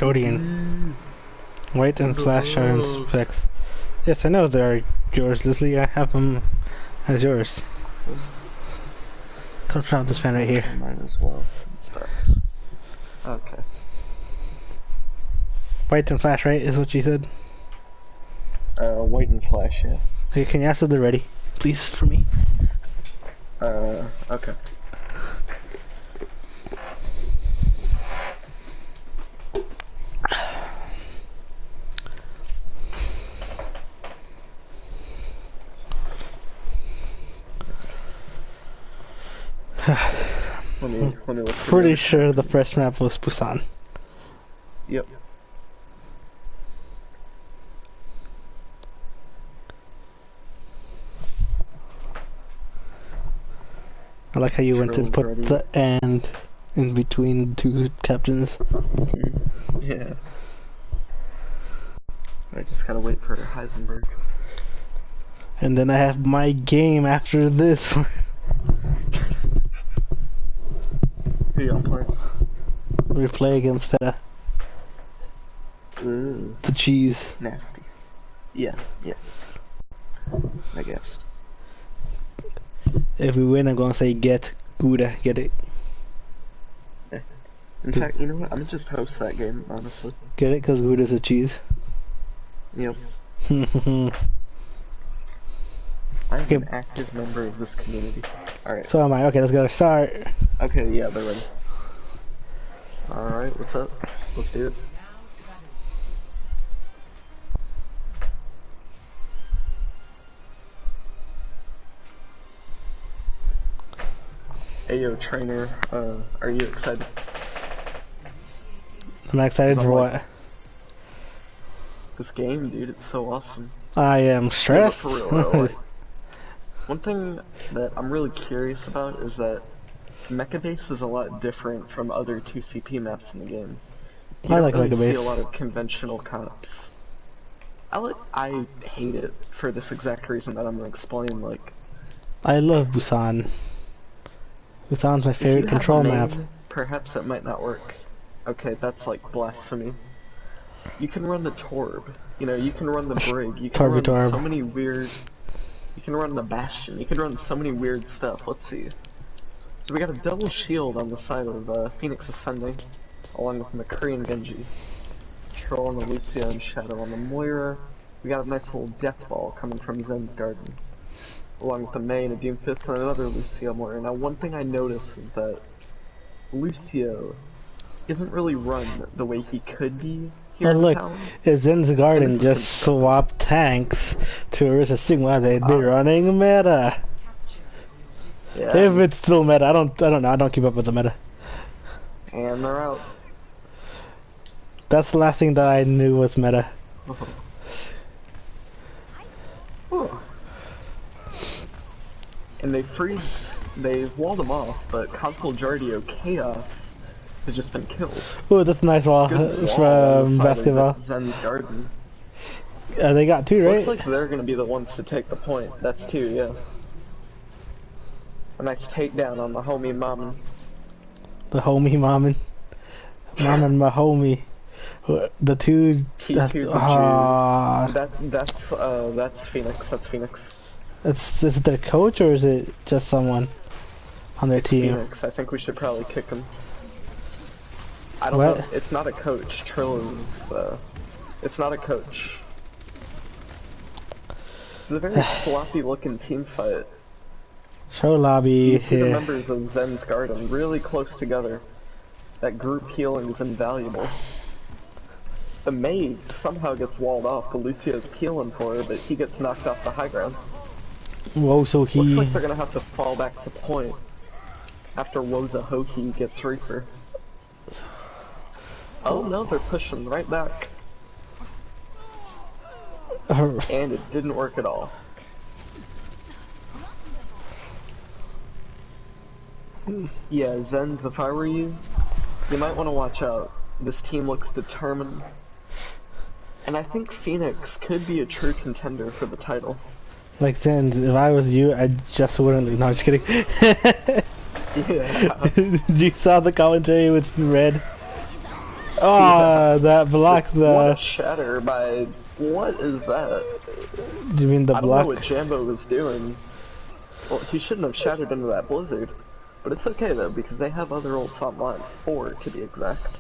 custodian. White and Flash are in specs. Yes, I know they're yours, Leslie. I have them as yours. Come from this fan right here. Mine as well. Specs. Okay. White and Flash, right? Is what you said? White and Flash, yeah. Okay, can you ask if they're ready? Please, for me. Okay. let me look. Pretty sure the first map was Busan. Yep. I like how you went and put ready. the and in between two captains. Yeah. I just gotta wait for Heisenberg. And then I have my game after this. Who y'all playing? We play against Feta. Ooh, The cheese. nasty. Yeah. I guess. If we win, I'm gonna say get Gouda. Get it? In fact, you know what? I'm gonna just host that game, honestly. Get it? Cause Gouda's a cheese. Yep. I'm an active member of this community. Alright. So am I. Okay, let's go. Start. Okay, yeah, they're ready. Alright, what's up? Let's do it. Hey yo, trainer, are you excited? I'm excited for what? This game, dude, it's so awesome. I am stressed. Yeah, but for real, like, one thing that I'm really curious about is that Mecha Base is a lot different from other 2CP maps in the game. You I don't like really Mecha Base. see a lot of conventional cops. I hate it for this exact reason that I'm gonna explain. Like, I love Busan. Busan's my if you favorite have control a map. main, perhaps it might not work. Okay, that's like blasphemy. You can run the Torb, you know, you can run the Brig, you can run Torb. so many weird... You can run the Bastion, you can run so many weird stuff. Let's see. So we got a double shield on the side of Phoenix Ascending, along with McCree and Genji. Troll on the Lucia and Shadow on the Moira. We got a nice little Death Ball coming from Zen's Garden, along with the Mei and a Doomfist and another Lucio Moira. Now one thing I noticed is that Lucio isn't really run the way he could be here Oh in look, town. if Zen's Garden just swapped tanks to Orisa Sigma, they'd be running meta. Yeah, If it's still meta, I don't know. I don't keep up with the meta. and they're out. That's the last thing that I knew was meta. And they've walled him off, but Console Jardio Chaos has just been killed. Oh, that's a nice wall Good wall on from the side of basketball. Zen's Garden. They got two, right? Looks like they're gonna be the ones to take the point. That's two, yeah. A nice takedown on the homie Mammon. The homie Mammon. Mammon, my homie. The two... T2 Ah, that's Phoenix, that's Phoenix. is it their coach or is it just someone on their team? Phoenix, I think we should probably kick him. I don't What? know, it's not a coach. Trill is, it's not a coach. It's a very sloppy looking team fight. Show lobby. You see the Yeah. members of Zen's Garden really close together. That group healing is invaluable. The Mei somehow gets walled off. The Lucio's peeling for her, but he gets knocked off the high ground. Whoa, so he... Looks like they're gonna have to fall back to point after Woza Hoki gets Reaper. Oh no, they're pushing right back. And it didn't work at all. Yeah, Zenz, if I were you, you might want to watch out. This team looks determined. And I think Phoenix could be a true contender for the title. Like Zen, if I was you, I just wouldn't leave. No, I'm just kidding. Yeah. You saw the commentary with Red? Oh, that block, What a the... shatter by... What is that? Do you mean the I don't know block? what Jambo was doing. Well, he shouldn't have shattered into that blizzard. But it's okay though, because they have other ults online. 4 to be exact.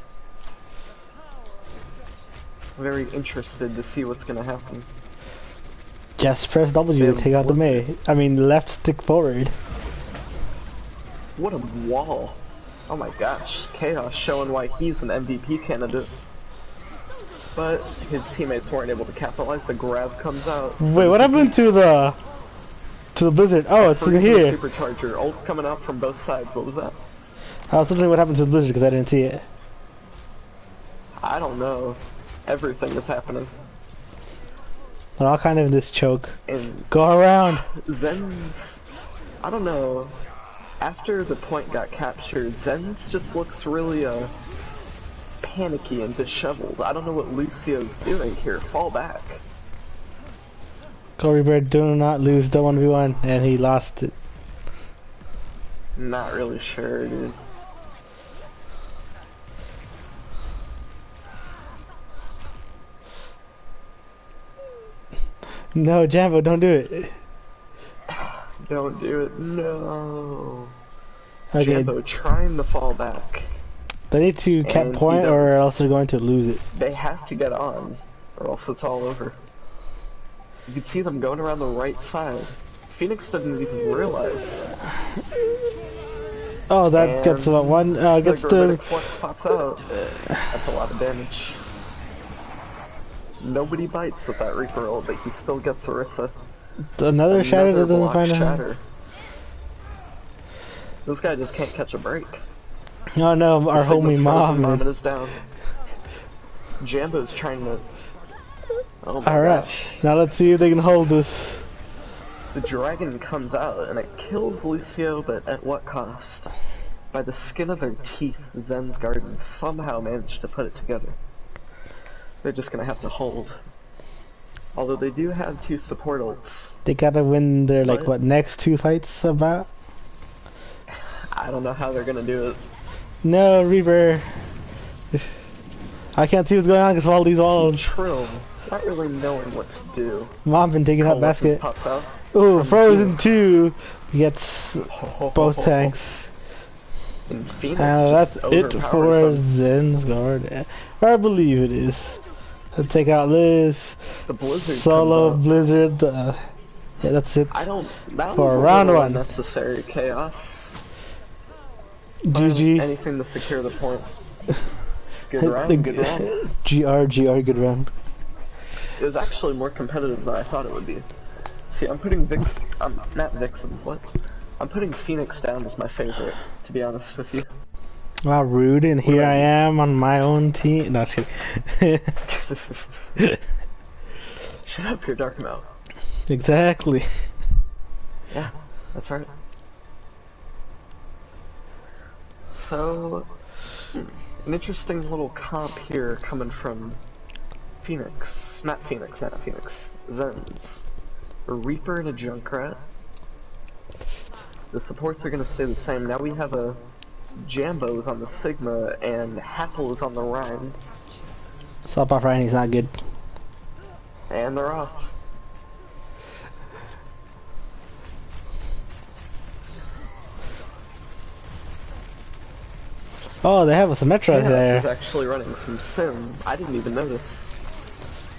Very interested to see what's gonna happen. Just press W to take out the Mei. I mean, left stick forward. What a wall. Oh my gosh. Chaos showing why he's an MVP candidate. But his teammates weren't able to capitalize. The grab comes out. Wait, what happened to the blizzard? Oh, it's in here. Supercharger. Ult coming out from both sides. What was that? I was wondering what happened to the blizzard because I didn't see it. I don't know. Everything is happening. They're all kind of in this choke. And Go around. Zen's... I don't know. After the point got captured, Zen's just looks really, panicky and disheveled. I don't know what Lucio's doing here. Fall back. Corey Bird, do not lose the 1v1, and he lost it. Not really sure, dude. No, Jambo, don't do it. Don't do it. No. Okay. Jambo trying to fall back. They need to cap And point or else they're going to lose it. They have to get on, or else it's all over. You can see them going around the right side. Phoenix doesn't even realize. Oh, that And gets about one. Gets the the. gravitic flux pops out. That's a lot of damage. Nobody bites with that Reaper ult, but he still gets Orisa. Another shatter that doesn't block find him. shatter. This guy just can't catch a break. Oh no, our homie mom. Marmon is down. Jambo's trying to... Oh my Alright, gosh. now let's see if they can hold this. The dragon comes out and it kills Lucio, but at what cost? By the skin of their teeth, Zen's Garden somehow managed to put it together. They're just gonna have to hold. Although they do have 2 support ults. They gotta win their, like, what, next 2 fights about? I don't know how they're gonna do it. No, Reaper. I can't see what's going on because of all these walls. Trill, not really knowing what to do. Mom been taking out basket. Pops out. Ooh, Frozen 2 gets both tanks. And Phoenix That's just it for overpowers them. Zen's Guard. I believe it is. Let's take out Liz. The Blizzard Solo comes out. Blizzard. Yeah, that's it. I don't. That For was a round little 1. unnecessary chaos. GG. Anything to secure the point. Good round. Good round. GR, good round. It was actually more competitive than I thought it would be. See, I'm putting not Vixen, what? I'm putting Phoenix down as my favorite, to be honest with you. Wow, rude, and here I am on my own team. No, just kidding. Shut up, you're Dark Mouth. Exactly. Yeah, that's right. So, an interesting little comp here coming from Phoenix. Not Phoenix. Zen's. A Reaper and a Junkrat. The supports are gonna stay the same. Now we have a Jambo's on the Sigma and Happel is on the Rhine. Stop off Ryan, he's not good. And they're off. Oh, they have a Symmetra Chaos there. is actually running some Sim. I didn't even notice.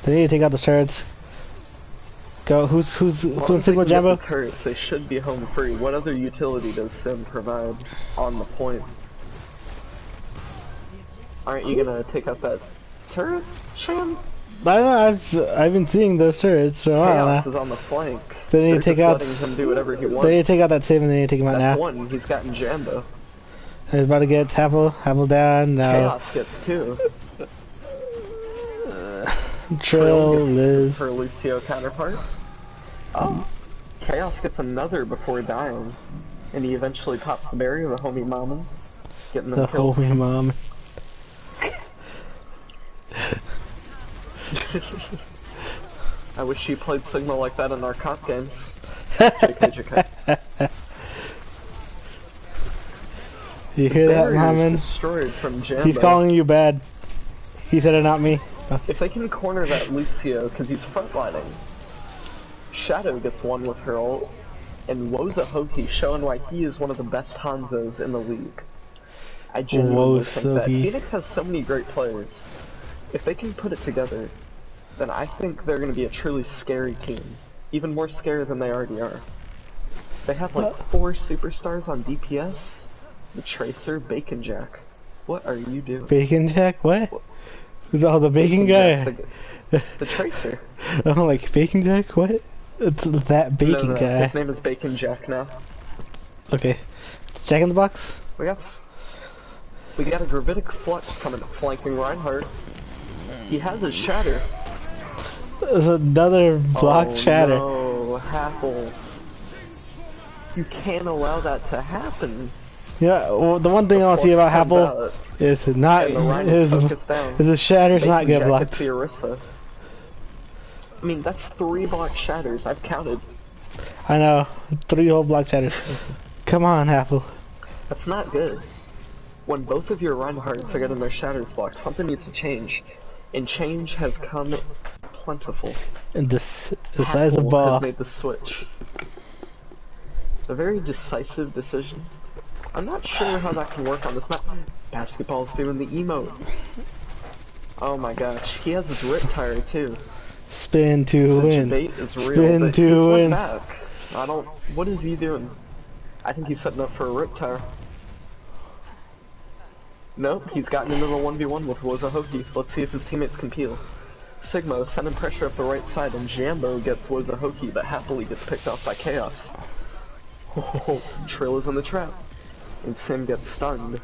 They need to take out the turrets. Go, who's in Sigma Jambo? The turrets, they should be home free. What other utility does Sim provide on the point? Aren't you gonna take out that turret, Sham? I don't know, I've been seeing those turrets for a while Chaos now. is on the flank. They need to They're take just out. letting him do whatever he wants. They need to take out that save and they need to take him out That's now. one. He's gotten Jambo. He's about to get Havel down now. Chaos gets 2. Trill, Liz. Her Lucio counterpart. Oh, Chaos gets another before dying, and he eventually pops the barrier. The homie mama, getting The them kills. homie mom. I wish she played Sigma like that in our cop games. JK. You hear that, Barrier is Mohammed? destroyed from Jambo. He's calling you bad. He said it, not me. If they can corner that Lucio, because he's frontlining, Shadow gets one with her ult, and Wozahoki showing why he is one of the best Hanzos in the league. I genuinely think that Phoenix has so many great players. If they can put it together, then I think they're going to be a truly scary team. Even more scary than they already are. They have like 4 superstars on DPS. The Tracer, Bacon Jack. What are you doing? Bacon Jack? What? Oh, the Bacon guy. Jack, the Tracer. Oh, like Bacon Jack? What? It's that Bacon guy. His name is Bacon Jack now. Okay. Jack in the Box? We got a Gravitic Flux coming, flanking Reinhardt. He has his Shatter. There's another blocked Shatter. Oh, Happel. You can't allow that to happen. Yeah, well, the one thing I'll see about Happel is not his Shatter's not get blocked. I mean, that's 3 blocked Shatters. I've counted. I know, 3 whole blocked Shatters. Come on, Happel. That's not good. When both of your Reinhardts are getting their Shatters blocked, something needs to change. And change has come plentiful. And the size of the ball has made the switch. A very decisive decision. I'm not sure how that can work on this map. Basketball's doing the emote. Oh my gosh, he has his Riptire too. Spin to win. Spin to win. Back. I don't. What is he doing? I think he's setting up for a Riptire. Nope, he's gotten into the 1v1 with Wozahoki. Let's see if his teammates can peel. Sigma sending pressure up the right side, and Jambo gets Wozahoki, but happily gets picked off by Chaos. Oh, Trill is in the trap, and Sim gets stunned.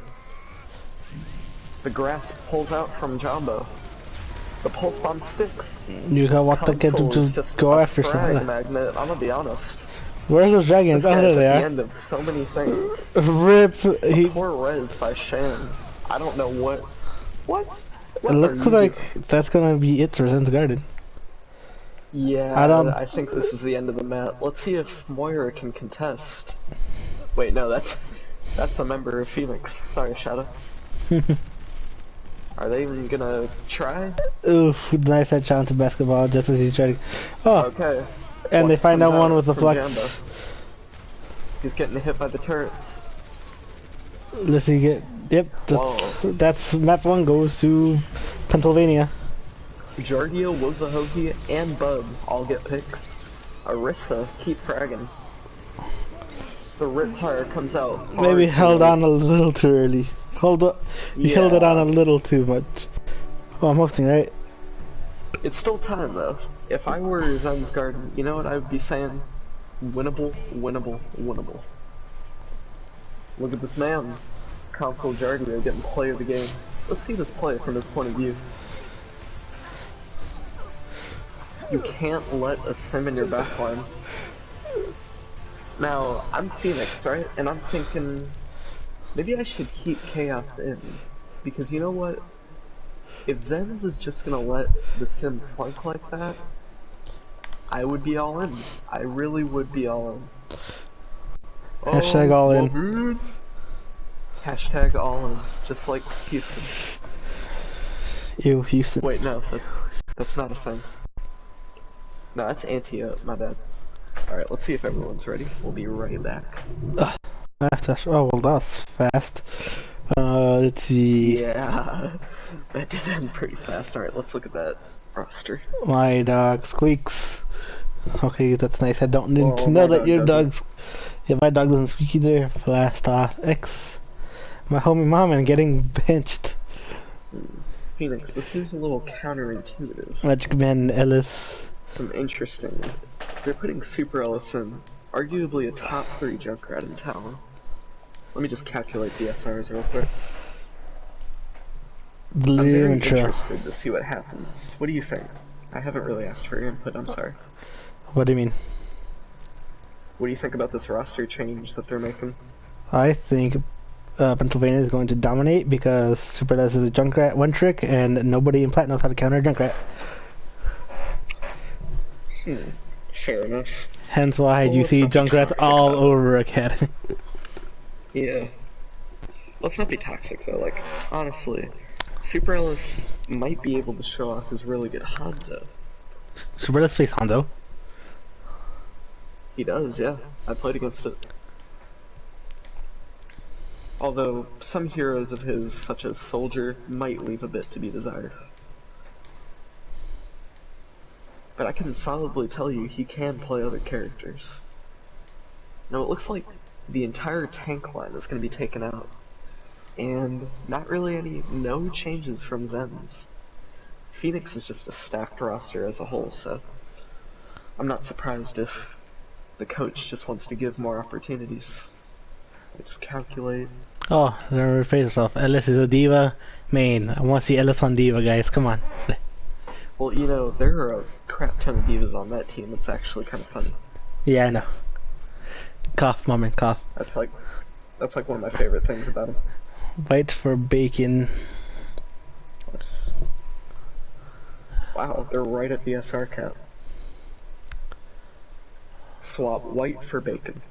The grass pulls out from Jambo. The pulse bomb sticks. You got what the kid to just go after something. Magnet. I'm gonna be honest. Where's those dragons? Oh, there they are. The end of so many things. Rip. Poor res by Shan. I don't know what. What it looks like that's gonna be it for Zen's Garden. Yeah, I think this is the end of the map. Let's see if Moira can contest. Wait, no, that's a member of Phoenix. Sorry, Shadow. Are they even gonna try? Oof, nice headshot to basketball just as he's trying. Oh, okay. And they find out one with the flux. Jambo. He's getting hit by the turrets. Let's see, yep, that's map 1 goes to Pennsylvania. Jardio, Wozahoki, and Bud all get picks. Arissa, keep fragging. The Riptire comes out. Maybe held on a little too early. You held it on a little too much. Oh, I'm hosting, right? It's still time though. If I were Zen's Garden, you know what I would be saying? Winnable, winnable, winnable. Look at this man. Conco Jardio getting play of the game. Let's see this play from his point of view. You can't let a Sim in your backline. Now, I'm Phoenix, right? And I'm thinking, maybe I should keep Chaos in. Because you know what? If Zen's is just gonna let the Sim flank like that, I would be all in. I really would be all in. Hashtag all in. Hashtag all in. Just like Houston. Ew, Houston. Wait, no, that's not a thing. No, that's Antiope, my bad. Alright, let's see if everyone's ready. We'll be right back. Oh, well, that's fast. Let's see. Yeah, that did end pretty fast. Alright, let's look at that roster. My dog squeaks. Okay, that's nice. I don't need to know that your dog's... Yeah, my dog doesn't squeak either. Blast off X. My homie mom and getting benched. Phoenix, this is a little counterintuitive. Magic Man Ellis. Some interesting. They're putting Super Ellis in, arguably a top 3 Junkrat in town. Let me just calculate the SRs real quick. I'm very interested to see what happens. What do you think? I haven't really asked for your input, I'm sorry. What do you mean? What do you think about this roster change that they're making? I think Pennsylvania is going to dominate because Super Ellis is a Junkrat one trick and nobody in Plat knows how to counter a Junkrat. Fair enough. Hence why you see Junkrats all over Academy. Yeah. Let's not be toxic though, like, honestly. Super Ellis might be able to show off his really good Hanzo. Super Let's face Hanzo. He does, yeah. I played against it. Although, some heroes of his, such as Soldier, might leave a bit to be desired. But I can solidly tell you he can play other characters. Now it looks like the entire tank line is going to be taken out. And not really no changes from Zen's. Phoenix is just a stacked roster as a whole, so I'm not surprised if the coach just wants to give more opportunities. I just calculate. Oh, they're gonna rephrase yourself. Ellis is a diva main. I want to see Ellis on diva, guys. Come on. Well, you know, there are a crap ton of divas on that team. It's actually kind of funny. Yeah, I know. Cough, moment, cough. That's like one of my favorite things about him. White for bacon. Wow, they're right at the SR cap. Swap white for bacon.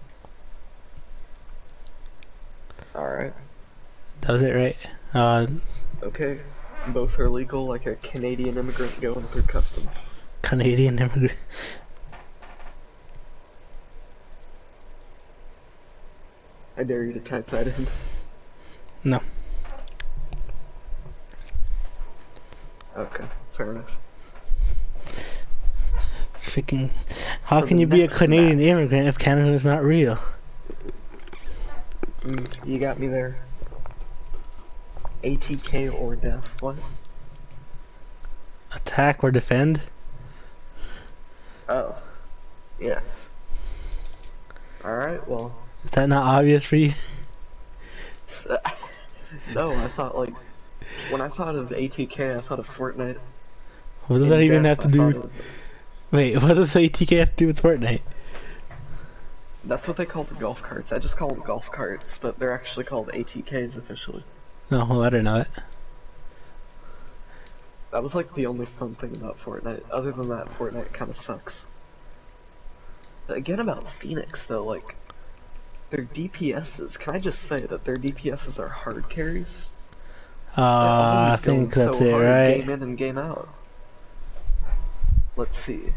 Alright. That was it, right? Okay. Both are legal like a Canadian immigrant going through customs. Canadian immigrant. I dare you to type that in. No. Okay, fair enough. Freaking. How So can the you be a next Canadian match- immigrant if Canada is not real? You got me there. ATK or death, what? Attack or defend? Oh. Yeah. Alright, well. Is that not obvious for you? No, I thought like, when I thought of ATK, I thought of Fortnite. What does that even have to do? Wait, what does ATK have to do with Fortnite? That's what they call the golf carts. I just call them golf carts, but they're actually called ATKs officially. No, well, I don't know it. That was like the only fun thing about Fortnite. Other than that, Fortnite kind of sucks. Again about Phoenix though, like, their DPSs, can I just say that their DPSs are hard carries? I think that's it, right? Game in and game out. Let's see.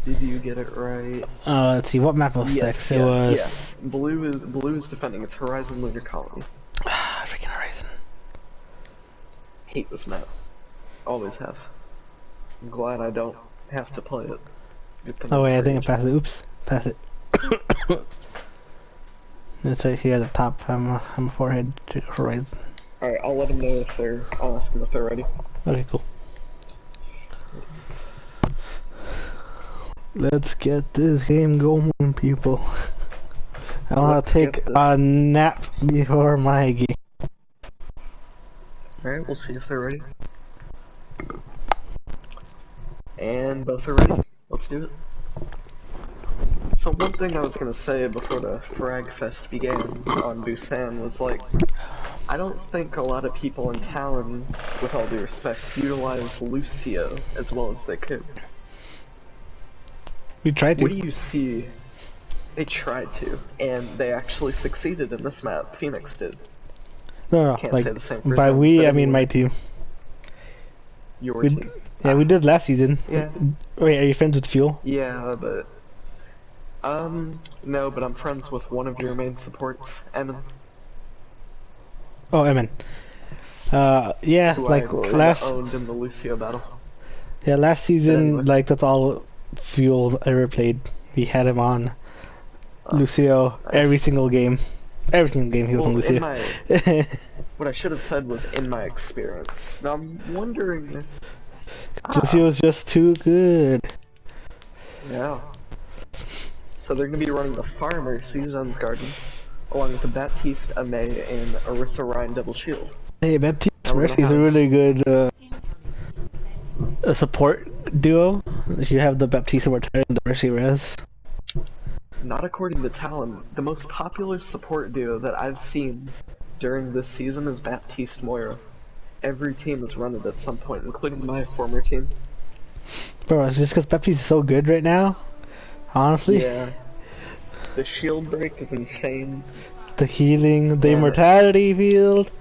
Did you get it right? Let's see, what map of Stacks? It was... Yeah. Blue is defending. It's Horizon Lunar Colony. Freaking Horizon. Hate this map. Always have. I'm glad I don't have to play it. Oh wait, I think I passed it. Oops. Pass it. It's right here at the top. I'm a forehead to Horizon. Alright, I'll let them know if they're... I'll ask them if they're ready. Okay, cool. Let's get this game going, people. I want to take a nap before my game. Alright, we'll see if they're ready. And both are ready. Let's do it. So one thing I was gonna say before the Frag Fest began on Busan was like, I don't think a lot of people in Talon, with all due respect, utilize Lucio as well as they could. We tried to. What do you see? They tried to, and they actually succeeded in this map. Phoenix did. No, Can't like, say the same for by them, we, but I mean anyway. my team. Your We, team. yeah, we did last season. Yeah. Wait, are you friends with Fuel? Yeah, but... no, but I'm friends with one of your main supports, Emin. Oh, Emin. Yeah, Who like I kinda last... owned in the Lucio battle. Yeah, last season, anyway. like, that's all Fuel ever played. We had him on Lucio every single game. Every single game he was on Well, in Lucio. my... What I should have said was in my experience. Now I'm wondering... Lucio's just too good. Yeah. So they're gonna be running the Farmer, Suzanne's Garden, along with the Baptiste, Amay, and Orisa Ryan Double Shield. Hey, Baptiste Now we're Mercy is gonna a have- really good a support duo. You have the Baptiste Mortar and the Mercy Res. Not according to Talon. The most popular support duo that I've seen during this season is Baptiste Moira. Every team has run it at some point, including my former team. Bro, it's just because Baptiste is so good right now. Honestly. Yeah. The shield break is insane. The healing, the Yeah. immortality field.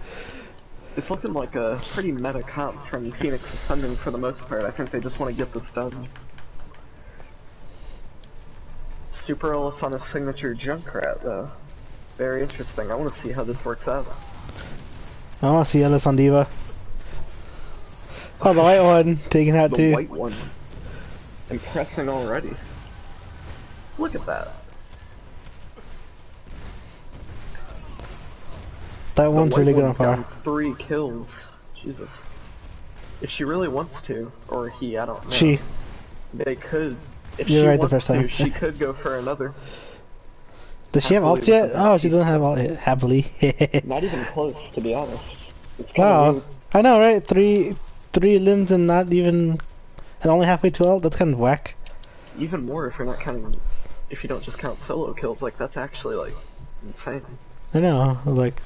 It's looking like a pretty meta comp from Phoenix Ascending for the most part. I think they just want to get this done. Super Ellis on a signature Junkrat though. Very interesting. I want to see how this works out. I want to see Ellis on Diva. Oh, the white one taking out The too. white one. Impressing already. Look at that. That one's really good on fire. Down 3 kills. Jesus. If she really wants to, or he, I don't know. She. They could. If You're she right the wants first time. to, she could go for another. Does she have ult yet? Oh, she doesn't have ult yet. Happily. Not even close, to be honest. It's kind Wow. of weird. I know, right? Three limbs and not even, and only halfway to ult. That's kind of whack. Even more if you're not counting, if you don't just count solo kills. Like that's actually like insane. I know. Like,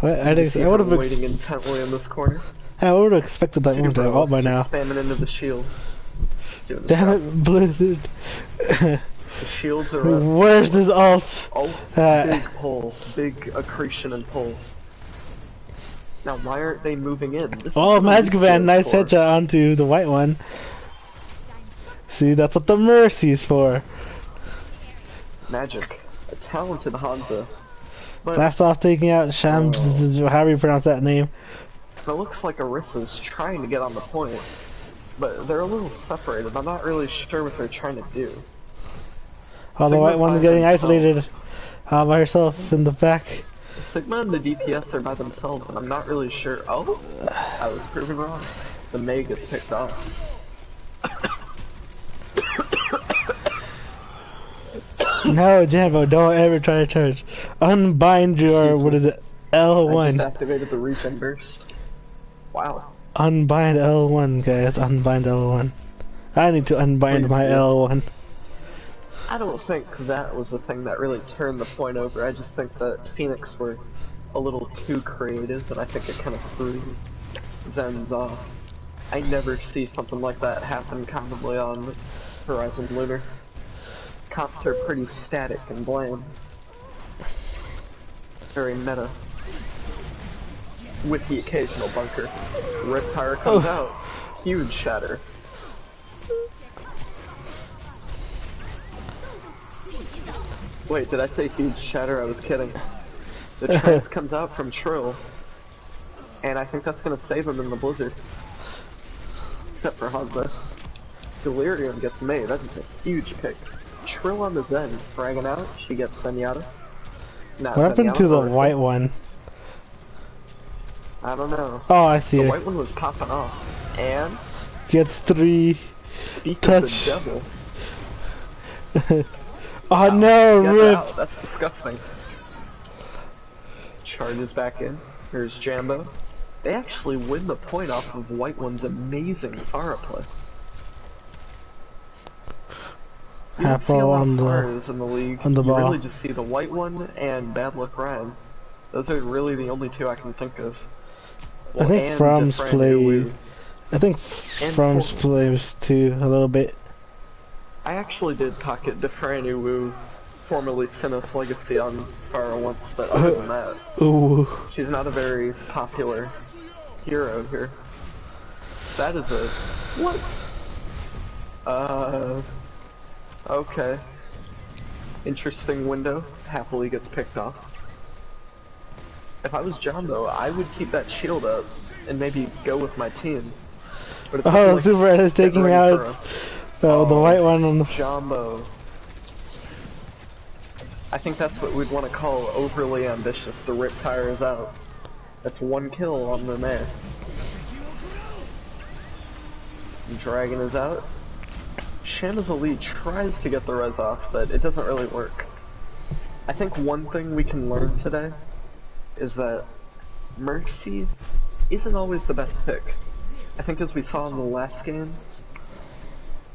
I I would have waiting intently in this corner. I would have expected that one to have ult by now. Spamming into the shield. Doing the Damn stuff. it, Blizzard. The shields are up. Where's this ult? Oh, big pull, big accretion and pull. Now, why aren't they moving in? This is Oh, what Magic we Band, nice for. headshot onto the white one. See, that's what the Mercy's for. Magic, a talented Hanzo. But Blast off taking out Shams, however you pronounce that name. it looks like Orisa's trying to get on the point, but they're a little separated. I'm not really sure what they're trying to do. Oh, the Sigma's white one's by getting themselves. isolated by herself in the back. Sigma and the DPS are by themselves, and I'm not really sure. Oh, I was proven wrong. The Mei gets picked off. No, Jambo, don't ever try to charge. Unbind your, Excuse what me. is it? I L1. just activated the regen burst. Wow. Unbind L1, guys. Unbind L1. I need to unbind Please my do. L1. I don't think that was the thing that really turned the point over. I just think that Phoenix were a little too creative, and I think it kind of threw Zen's off. I never see something like that happen commonly on Horizon Lunar. Comps are pretty static and bland. Very meta. With the occasional bunker. Riptire comes out. Huge shatter. Wait, did I say huge shatter? I was kidding. The trance comes out from Trill, and I think that's gonna save him in the blizzard. Except for Hanzo. Delirium gets made, that is a huge pick. Trill on the Zen, fragging out, she gets Zenyatta. Not What happened to the Zenyatta, white one? I don't know. Oh, I see The it. white one was popping off, and Gets 3. speak Touch. of the devil. Oh no, Get rip! out, that's disgusting. Charges back in. Here's Jambo. They actually win the point off of White One's amazing Pharah play. You don't Half see a ball lot on of the Pharahs in the league. on the You ball. really just see the White One and Bad Luck Ryan. Those are really the only two I can think of. I think and From's Defran play. Uwu. I think And From's Fulton. plays too a little bit. I actually did pocket Defran Uwu, formerly Sinnoh's Legacy, on Pharah once, but other than that, Ooh. she's not a very popular hero here. That is a... what? Okay. Interesting window. Happily gets picked off. If I was John though, I would keep that shield up and maybe go with my team. But it's looking Oh, like Super Red is getting taking ready out for a- the white one on the. Jumbo. I think that's what we'd want to call overly ambitious. The Riptire is out. That's 1 kill on the man. Dragon is out. Shanna's Elite tries to get the res off, but it doesn't really work. I think one thing we can learn today is that Mercy isn't always the best pick. I think as we saw in the last game,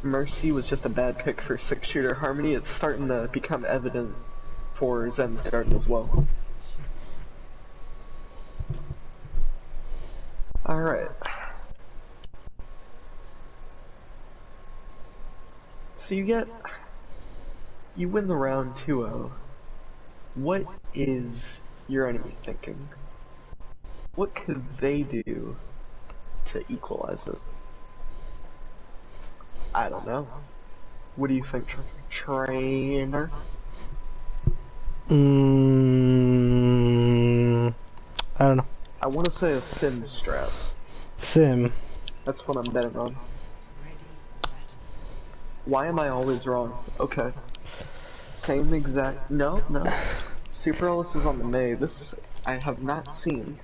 Mercy was just a bad pick for 6-shooter Harmony. It's starting to become evident for Zen's Garden as well. Alright. So you win the round 2-0. What is your enemy thinking? What could they do to equalize it? I don't know. What do you think, trainer? I don't know. I want to say a sim strat. Sim. That's what I'm betting on. Why am I always wrong? Okay. Same exact. No. Super Ellis is on the May. This I have not seen.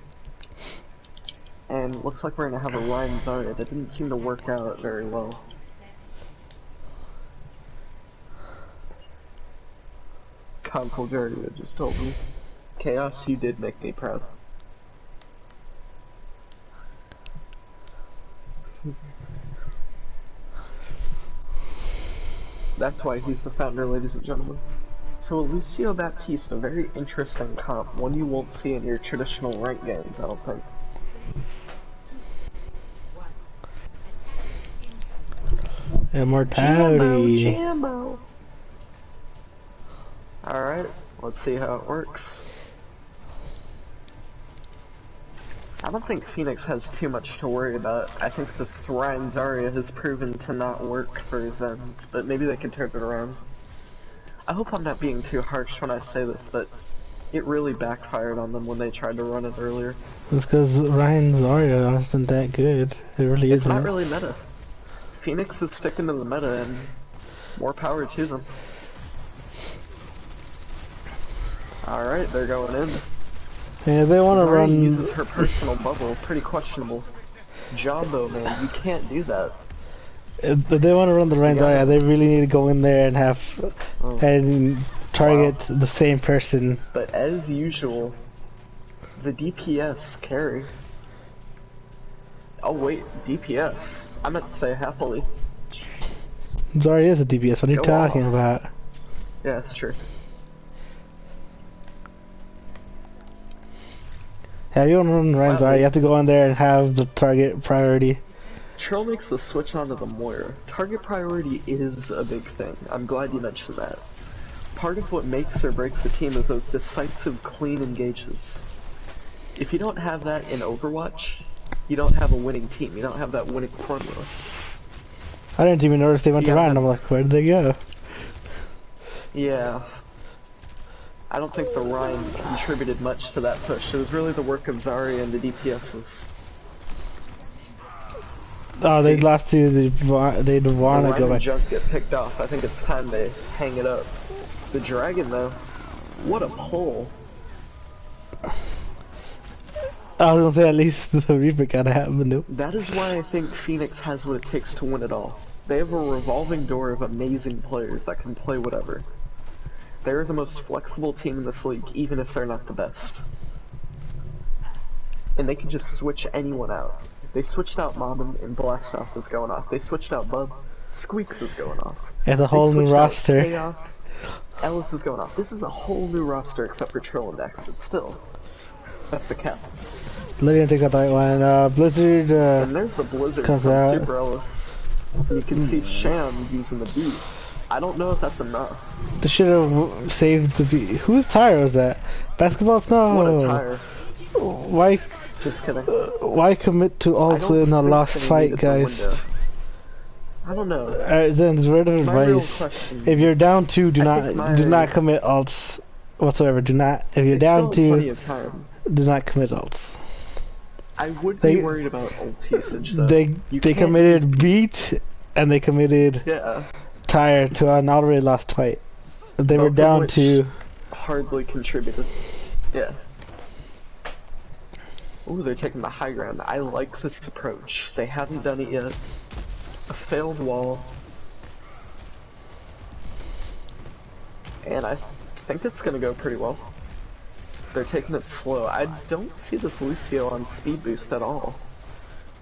And looks like we're gonna have a Ryan Zarya. That didn't seem to work out very well. Console Guardian just told me. Chaos, you did make me proud. That's why he's the founder, ladies and gentlemen. So Lucio Baptiste, a very interesting comp, one you won't see in your traditional rank games, I don't think. Immortality. Jambo. Alright, let's see how it works. I don't think Phoenix has too much to worry about. I think this Ryan Zarya has proven to not work for his ends, but maybe they can turn it around. I hope I'm not being too harsh when I say this, but it really backfired on them when they tried to run it earlier. It's because Ryan Zarya isn't that good. It really isn't. It's not really meta. Phoenix is sticking to the meta, and more power to them. Alright, they're going in. Yeah, they want to run. Uses her personal bubble, pretty questionable. Jumbo, man, you can't do that. But they want to run the Ryan Zarya. They really need to go in there and have and target the same person. But as usual, the DPS carry. Oh wait, DPS. I meant to say happily. Zarya is a DPS. What are you talking about? Yeah, that's true. Yeah, you don't run Ryan Zarya. You have to go in there and have the target priority. Trill makes the switch onto the Moira. Target priority is a big thing. I'm glad you mentioned that. Part of what makes or breaks the team is those decisive, clean engages. If you don't have that in Overwatch, you don't have a winning team. You don't have that winning formula. I didn't even notice they went to Ryan. I'm like, where did they go? Yeah. I don't think the Ryan contributed much to that push. It was really the work of Zarya and the DPSs. Oh, they lost to they'd want to go back. Junk get picked off. I think it's time they hang it up. The Dragon, though, what a pull. I was gonna say at least the Reaper gotta happen though. That is why I think Phoenix has what it takes to win it all. They have a revolving door of amazing players that can play whatever. They're the most flexible team in this league, even if they're not the best. And they can just switch anyone out. They switched out Mobbin and Blastoff is going off. They switched out Bub, Squeaks is going off. It's a whole new roster. Chaos, Ellis is going off. This is a whole new roster except for Trill and Dex, but still. That's the cap. Literally take out that one. Blizzard and there's the Blizzard comes from out. Super Ellis. You can see Sham using the beat. I don't know if that's enough. They should have saved the beat. Whose tire was that? Basketball's no. What a tire. Why? Just kidding. Why commit to ulti in a lost fight, guys? I don't know. Then there's word of advice. If you're down 2, do not commit ults whatsoever. Do not. If you're down 2, do not commit ults. I would be worried about ult usage though. They committed beat and they committed tire to an already lost fight. They were down 2. Hardly contributed. Yeah. Ooh, they're taking the high ground. I like this approach. They haven't done it yet. A failed wall. And I think it's gonna go pretty well. They're taking it slow. I don't see this Lucio on speed boost at all.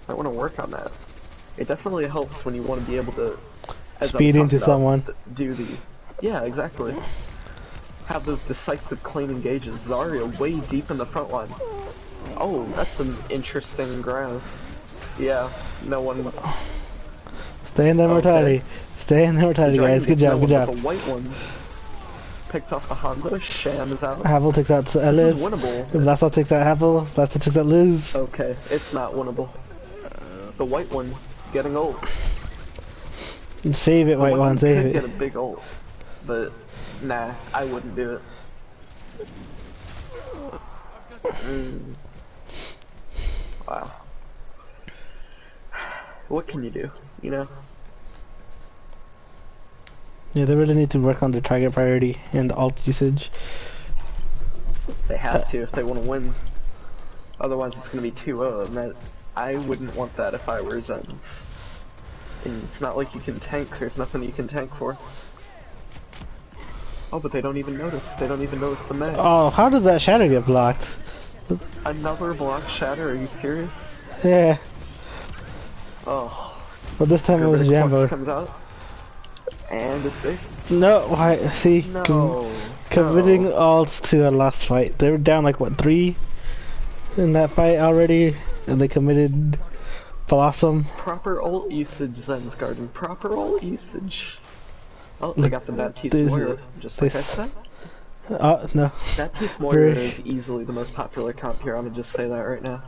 I want to work on that. It definitely helps when you want to be able to speed into someone. Do the exactly. Have those decisive clean engages. Zarya way deep in the front line. Oh, that's an interesting grab. Yeah, no one. Stay in the mortality. Stay in the mortality, guys. Good job. Good job. The white one. takes off the Honda. Sham is out. Havel takes out This Liz. is winnable. Blastoff takes out Havel. Blastoff takes out Liz. Okay, it's not winnable. The white one getting ult. Save it, white one, save could it. get a big ult, but nah, I wouldn't do it. Wow. What can you do, you know? Yeah, they really need to work on the target priority and the alt usage. They have to if they want to win. Otherwise it's going to be 2-0, and that, I wouldn't want that if I were Zen. And it's not like you can tank, there's nothing you can tank for. Oh, but they don't even notice. They don't even notice the Mei. Oh, how did that shatter get blocked? Another block shatter, are you serious? Yeah. Oh. But this time it was Jambo. Comes out. And it's big. No, why? See, No. committing alts to a last fight. They were down like what, 3 in that fight already, and they committed Blossom. Proper ult usage, Zen's Garden. Proper ult usage. Oh, they got the Baptiste Moira, just like I said. No. Baptiste Moira is easily the most popular comp here, I'm gonna just say that right now.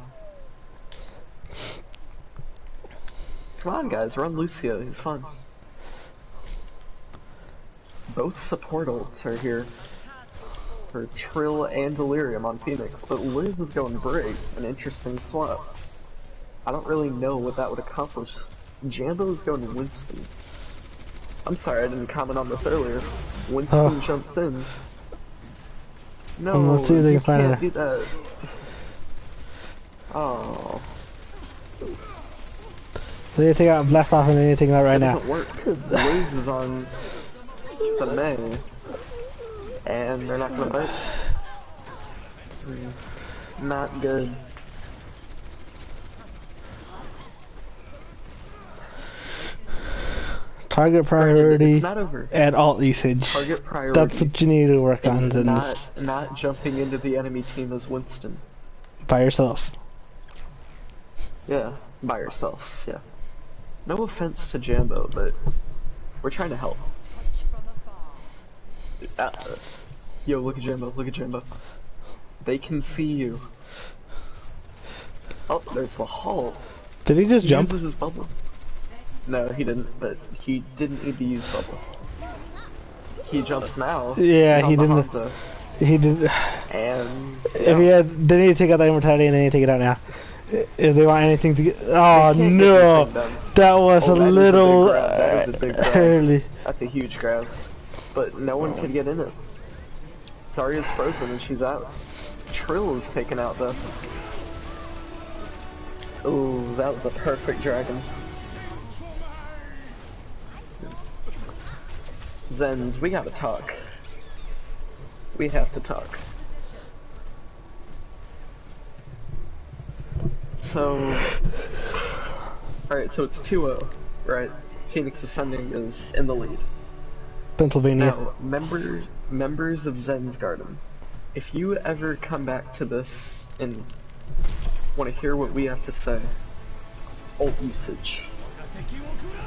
Come on guys, run Lucio, he's fun. Both support ults are here for Trill and Delirium on Phoenix, but Liz is going Brig, an interesting swap. I don't really know what that would accomplish. Jambo is going Winston. I'm sorry I didn't comment on this earlier. Winston jumps in. No, let's see if they you can find can't do that. Oh. They need to take out Blastoff and they need to take him out right now. It doesn't work. Liz is on the Mei, and they're not gonna bite. Not good. Target priority it's not over. and alt usage. Target priority. That's what you need to work on. And not jumping into the enemy team as Winston. By yourself. Yeah, by yourself, yeah. No offense to Jambo, but we're trying to help. Yo, look at Jambo, look at Jambo. They can see you. Oh, there's the halt. Did he just jump? Uses his bubble. No, he didn't, but he didn't need to use bubble. He jumps now. Yeah, he didn't. Hanzo. He did. And If he had, they need to take out the immortality and they need to take it out now. If they want anything to get. Oh no! That was a little early. That's a huge grab. But no one can get in it. Zarya's frozen and she's out. Trill is taken out though. Ooh, that was a perfect dragon. Zens, we gotta talk. We have to talk. So... Alright, so it's 2-0, right? Phoenix Ascending is in the lead. Pennsylvania. Now, members of Zen's Garden, if you ever come back to this and want to hear what we have to say, ult usage.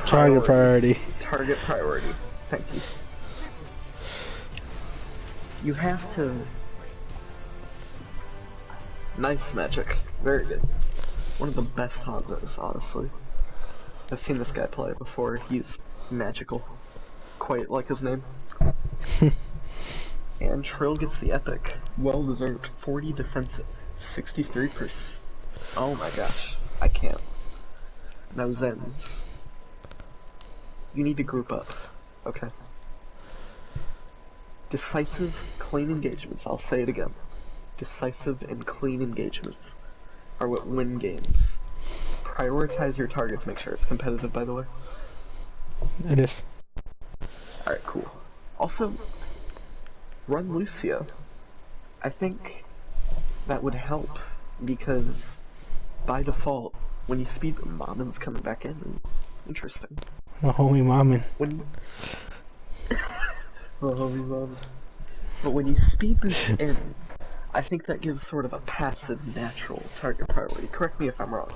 Target priority. Target priority. Thank you. You have to... Nice magic. Very good. One of the best Hanzos, honestly. I've seen this guy play before. He's magical. Quite like his name. And Trill gets the epic. Well deserved. 40 defensive. 63%. Oh my gosh. I can't. Now Zen. You need to group up. Okay. Decisive, clean engagements. I'll say it again. Decisive and clean engagements are what win games. Prioritize your targets. Make sure it's competitive, by the way. It is. Alright, cool. Also, run Lucio. I think that would help because by default, when you speed Mamon's coming back in. Interesting. My homie Mammon. When my homie Mammon. But when you speed boost in, I think that gives sort of a passive, natural target priority. Correct me if I'm wrong.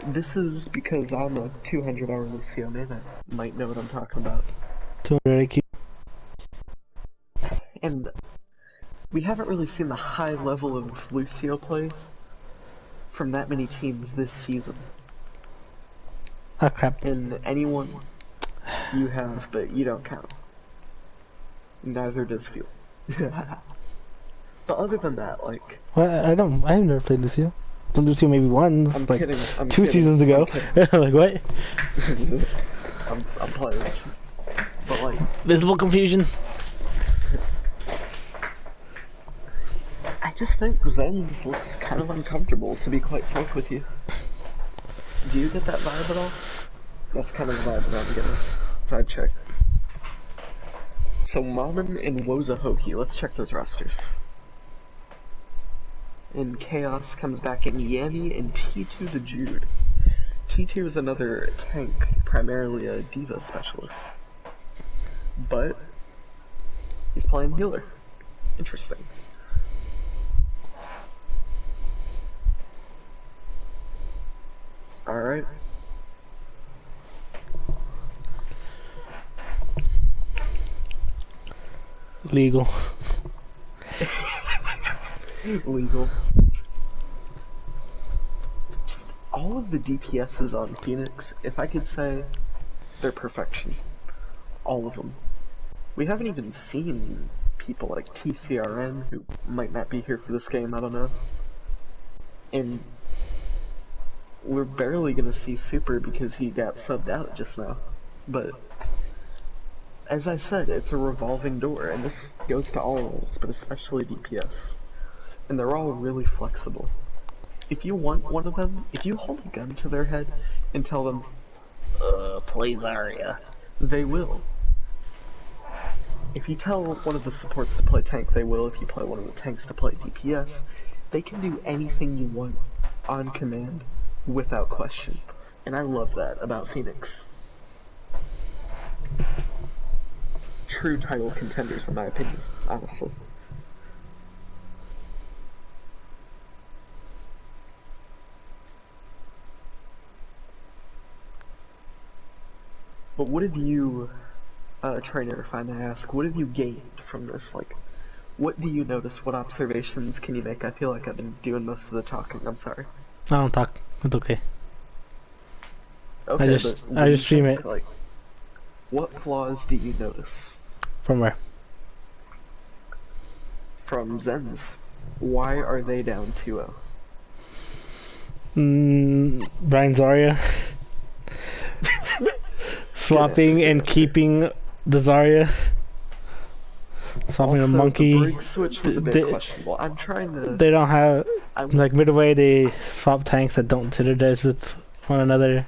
This is because I'm a 200-hour Lucio main. I might know what I'm talking about. 200 IQ. And we haven't really seen the high level of Lucio play from that many teams this season. Oh crap. And anyone you have, but you don't count. Neither does Fuel. But other than that, like... Well, I've never played Lucio. Played Lucio maybe once, I'm like kidding, I'm 2 kidding, seasons ago. Like what? I'm playing. But like... Visible confusion. I just think Zen's looks kind of uncomfortable, to be quite frank with you. Do you get that vibe at all? That's kind of the vibe that I'm getting. Vibe check. So Mammon and Wozahoki, let's check those rosters. And Chaos comes back in Yanni and T2 to Jude. T2 is another tank, primarily a diva specialist. But he's playing healer. Interesting. Alright. Legal. Legal. All of the DPSs on Phoenix, if I could say, they're perfection. All of them. We haven't even seen people like TCRN, who might not be here for this game, I don't know. And we're barely gonna see Super because he got subbed out just now. But as I said, it's a revolving door, and this goes to all roles, but especially DPS. And they're all really flexible. If you want one of them, if you hold a gun to their head and tell them, play Zarya, they will. If you tell one of the supports to play tank, they will. If you play one of the tanks to play DPS, they can do anything you want on command without question. And I love that about Phoenix. True title contenders, in my opinion, honestly. But what have you, trainer, if I may ask, what have you gained from this? Like, what do you notice? What observations can you make? I feel like I've been doing most of the talking, I'm sorry. I don't talk. It's okay. Okay, I just stream it. Like, what flaws do you notice? From where? From Zen's. Why are they down 2-0? Brian Zarya. Swapping and keeping the Zarya. Swapping Also, a monkey. the break switch was a bit questionable. I'm trying to... They don't have... Like midway they swap tanks that don't synergize with one another.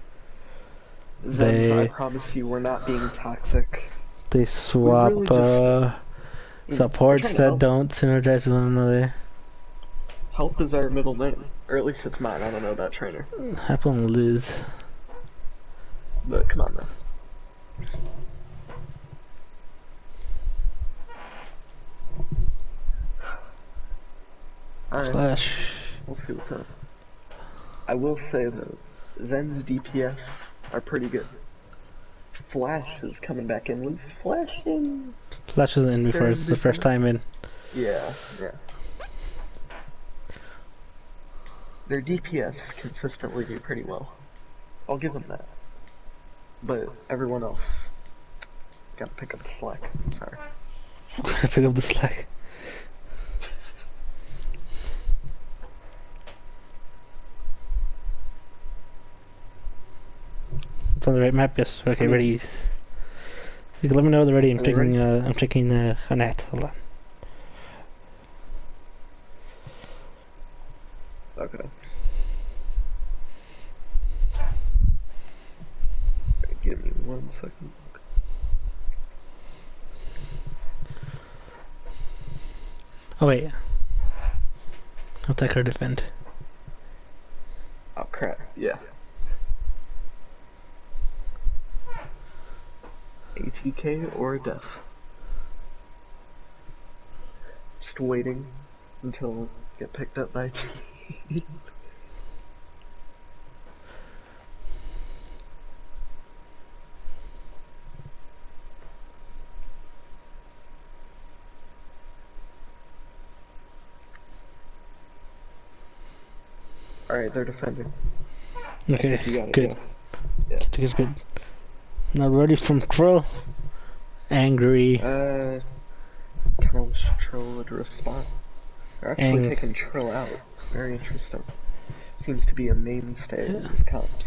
Zen's, I promise you, we're not being toxic. They swap really supports that don't synergize with one another. Help is our middle name. Or at least it's mine, I don't know about trainer. Apple and Liz. But come on now. Alright. Flash. We'll see what's up. I will say though, Zen's DPS are pretty good. Flash is coming back in. Was Flash in? Flash was in before. It's the first time in. Yeah, yeah. Their DPS consistently do pretty well. I'll give them that. But everyone else gotta pick up the slack. I'm sorry. Gotta pick up the slack. It's on the right map, yes. Okay, ready. You can let me know when they're ready. I'm checking a net. Hold on. Okay. Give me 1 second. Oh wait. I'll take her defend. Oh crap, yeah. ATK or death. Just waiting until I get picked up by T. Alright, they're defending. Okay, You got it, good. yeah. Good. Now ready from Trill. Angry. Kinda wish Trill would respond. They're actually taking Trill out. Very interesting. Seems to be a mainstay in these comps.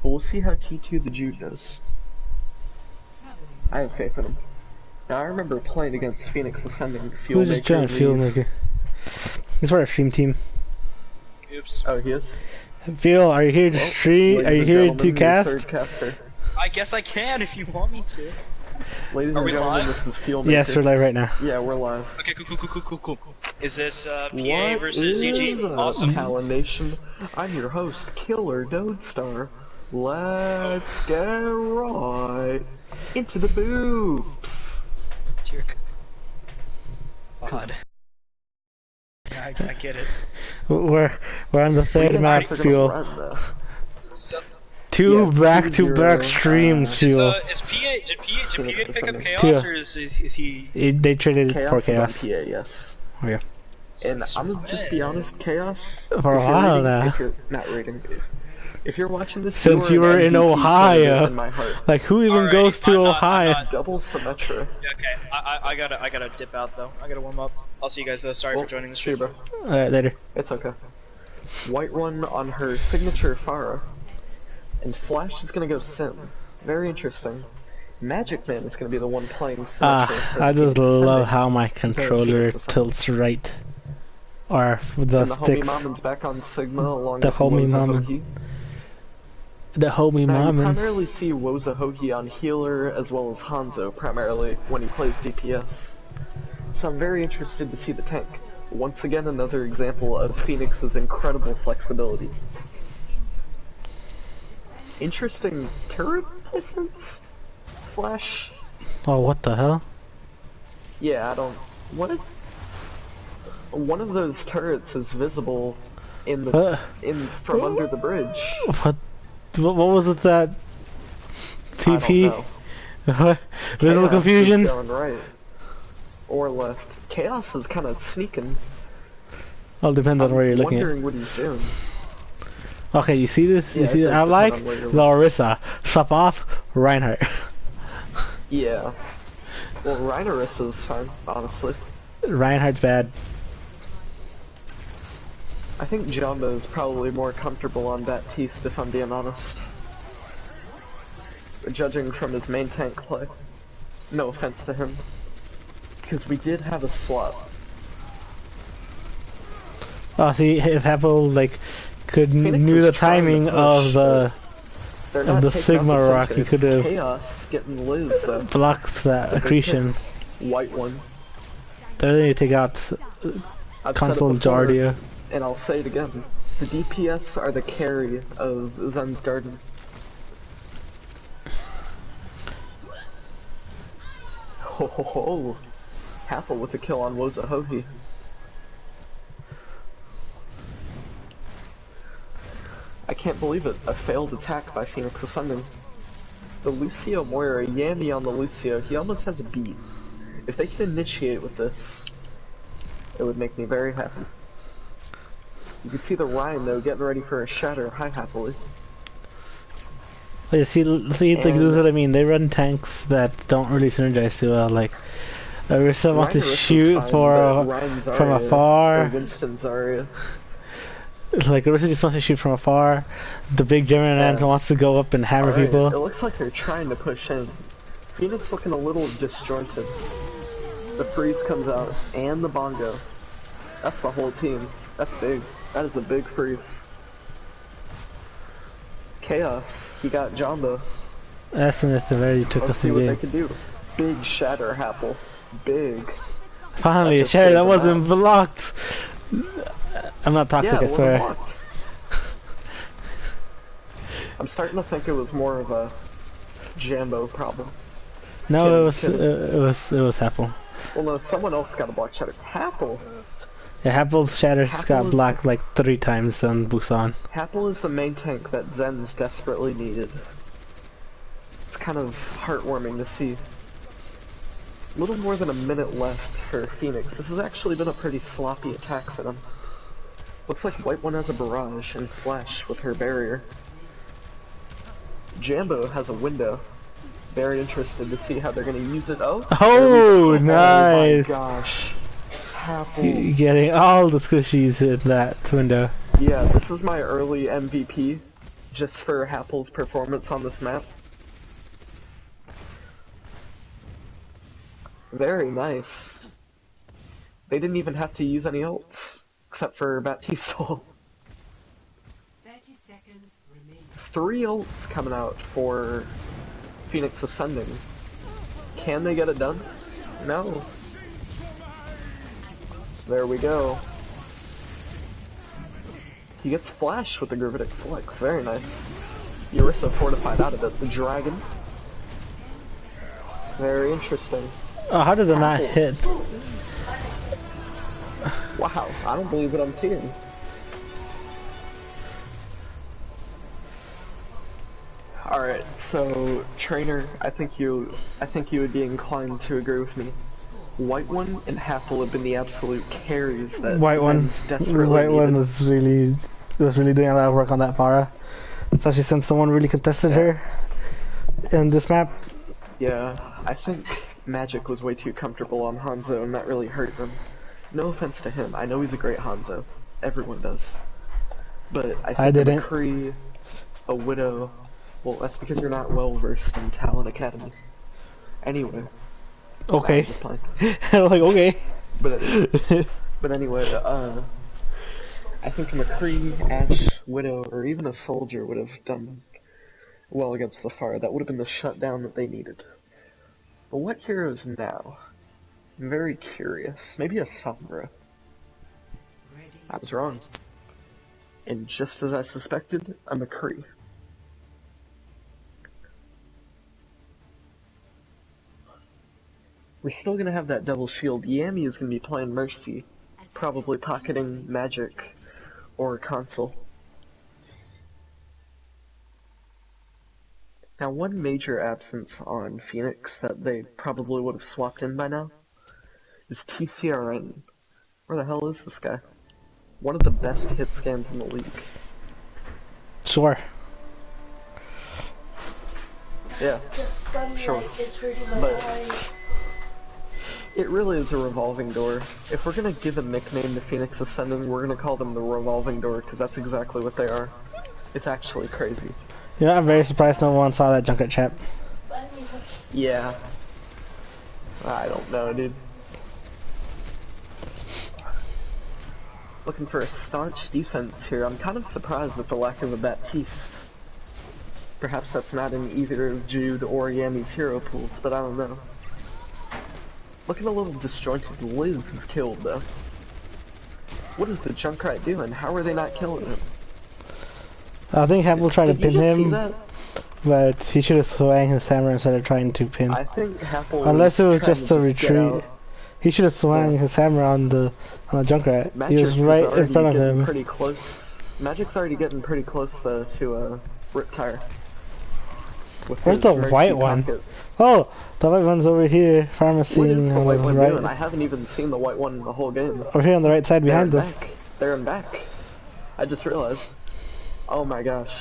But we'll see how T2 the Jude does. I have faith in him. Now I remember playing against Phoenix Ascending Fieldmaker. Who's this giant Fieldmaker? He's for our stream team. Oops. Oh, he is? Phil, are you here to stream? Are you here to cast? I guess I can if you want me to. Ladies and gentlemen, this is Fieldmaker. Yes, we're live right now. Yeah, we're live. Okay, cool. Is this PA versus CG? Awesome. Talon Nation. I'm your host, Killer Dodestar. Let's get right into the boobs. Dear God. I get it. We're on the third map, Phil. So, Two back-to-back streams, Phil. Did PA pick up Chaos, or is he... They traded Chaos for Chaos. PA, yes. Oh, yeah. And I'm gonna just be honest, Chaos. For a while now. If you're not rating, if you're watching this, Since you were in Ohio, in my heart. like who even goes to Ohio? Double Symmetra. Yeah, okay. I gotta dip out though. I gotta warm up. I'll see you guys though. Sorry for joining the stream. Bro. Alright, later. It's okay. Whiterun on her signature Pharah, and Flash is gonna go Sim. Very interesting. Magic Man is gonna be the one playing Symmetra. I just love how my controller tilts right. Or the and sticks. The homie Mamon's back on Sigma along The with homie Woza Mamon. Hohi. The homie Now, you Mammon. primarily see Woza Hohi on healer as well as Hanzo primarily when he plays DPS. So I'm very interested to see the tank. Once again, another example of Phoenix's incredible flexibility. Interesting turret placements? Flash? Oh, what the hell? Yeah, I don't... What if... One of those turrets is visible in the... from under the bridge. What was it that... TP? What? Visible Chaos confusion? is going right. Or left. Chaos is kind of sneaking. All depends on where you're looking wondering what he's doing. Okay, you see this? Yeah, you see that? I like Larissa. Stop off, Reinhardt. Yeah. Well, Rhinorissa's fine, honestly. Reinhardt's bad. I think Jamba is probably more comfortable on Baptiste, if I'm being honest. Judging from his main tank play. No offense to him. Because we did have a swap. Oh, see, if Apple knew the timing of the Sigma rock, he could have Chaos getting Liz, though. blocked that accretion. White one. They need to take out Console Jardia. And I'll say it again. The DPS are the carry of Zen's Garden. Ho ho ho! Happel with the kill on Woza Hohi. I can't believe it. A failed attack by Phoenix Ascending. The Lucio Moira, Yami on the Lucio, he almost has a beat. If they can initiate with this, it would make me very happy. You can see the Ryan though getting ready for a shatter. Hi, happily. But see, like, this is what I mean. They run tanks that don't really synergize too well. Like, Orisa wants to shoot from afar. Winston Zarya. Like, Orisa just wants to shoot from afar. The big Gemini wants to go up and hammer people. It looks like they're trying to push in. Phoenix looking a little disjointed. The freeze comes out and the bongo. That's the whole team. That's big. That is a big freeze. Chaos. He got Jamba. That's the very took Let's us see the what they game. can do. Big shatter, Happel. Big. Finally, a shatter that wasn't blocked. I'm not toxic, Yeah, I swear. blocked. I'm starting to think it was more of a Jambo problem. No, it was Apple. Well, no, someone else got a block shatter. Happel. Yeah, Apple's shatters Happel got is blocked like 3 times on Busan. Happel is the main tank that Zen's desperately needed. It's kind of heartwarming to see. A little more than a minute left for Phoenix. This has actually been a pretty sloppy attack for them. Looks like white one has a barrage and flash with her barrier. Jambo has a window. Very interested to see how they're gonna use it. Oh, nice. Oh my gosh. You're getting all the squishies in that window. Yeah, this is my early MVP, just for Happel's performance on this map. Very nice. They didn't even have to use any ults, except for Baptiste ult. 30 seconds remaining. 3 ults coming out for Phoenix Ascending. Can they get it done? No. There we go. He gets flash with the Gravitic Flex. Very nice. Orisa fortified out of it. The dragon. Very interesting. Oh, how did they not hit? Wow, I don't believe what I'm seeing. Alright, so Trainer, I think you would be inclined to agree with me. White one and Happel have been the absolute carries that White one was really doing a lot of work on that Pharah. Especially since someone really contested her in this map. Yeah, I think Magic was way too comfortable on Hanzo and that really hurt him. No offense to him, I know he's a great Hanzo. Everyone does. But I think a McCree, a Widow, well that's because you're not well versed in Talon Academy. Anyway. Okay. I was like, okay. But anyway, I think McCree, Ashe, Widow, or even a Soldier would have done well against the Pharah. That would have been the shutdown that they needed. But what heroes now? I'm very curious. Maybe a Sombra. I was wrong. And just as I suspected, a McCree. We're still gonna have that double shield. Yami is gonna be playing Mercy, probably pocketing Magic or Console. Now, one major absence on Phoenix that they probably would have swapped in by now is TCRN. Where the hell is this guy? One of the best hit scans in the league. Sure. Yeah, sure. But it really is a revolving door. If we're gonna give a nickname to Phoenix Ascending, we're gonna call them the revolving door, because that's exactly what they are. It's actually crazy. You know, I'm very surprised no one saw that Junkrat chat. Yeah. I don't know, dude. Looking for a staunch defense here. I'm kind of surprised at the lack of a Baptiste. Perhaps that's not in either of Jude or Yami's hero pools, but I don't know. Looking a little disjointed. Liz is killed though. What is the Junkrat doing? How are they not killing him? I think Happel tried to pin him, but he should have swung his hammer instead of trying to pin. I think Happel, unless it was just a retreat, he should have swung his hammer on the Junkrat. Magic he was right in front of him. Pretty close. Magic's already getting pretty close though to Riptire. Where's the white one? Oh, the white one's over here, pharmacy on the right. Doing? I haven't even seen the white one in the whole game. Over here on the right side behind them. They're in back. I just realized. Oh my gosh.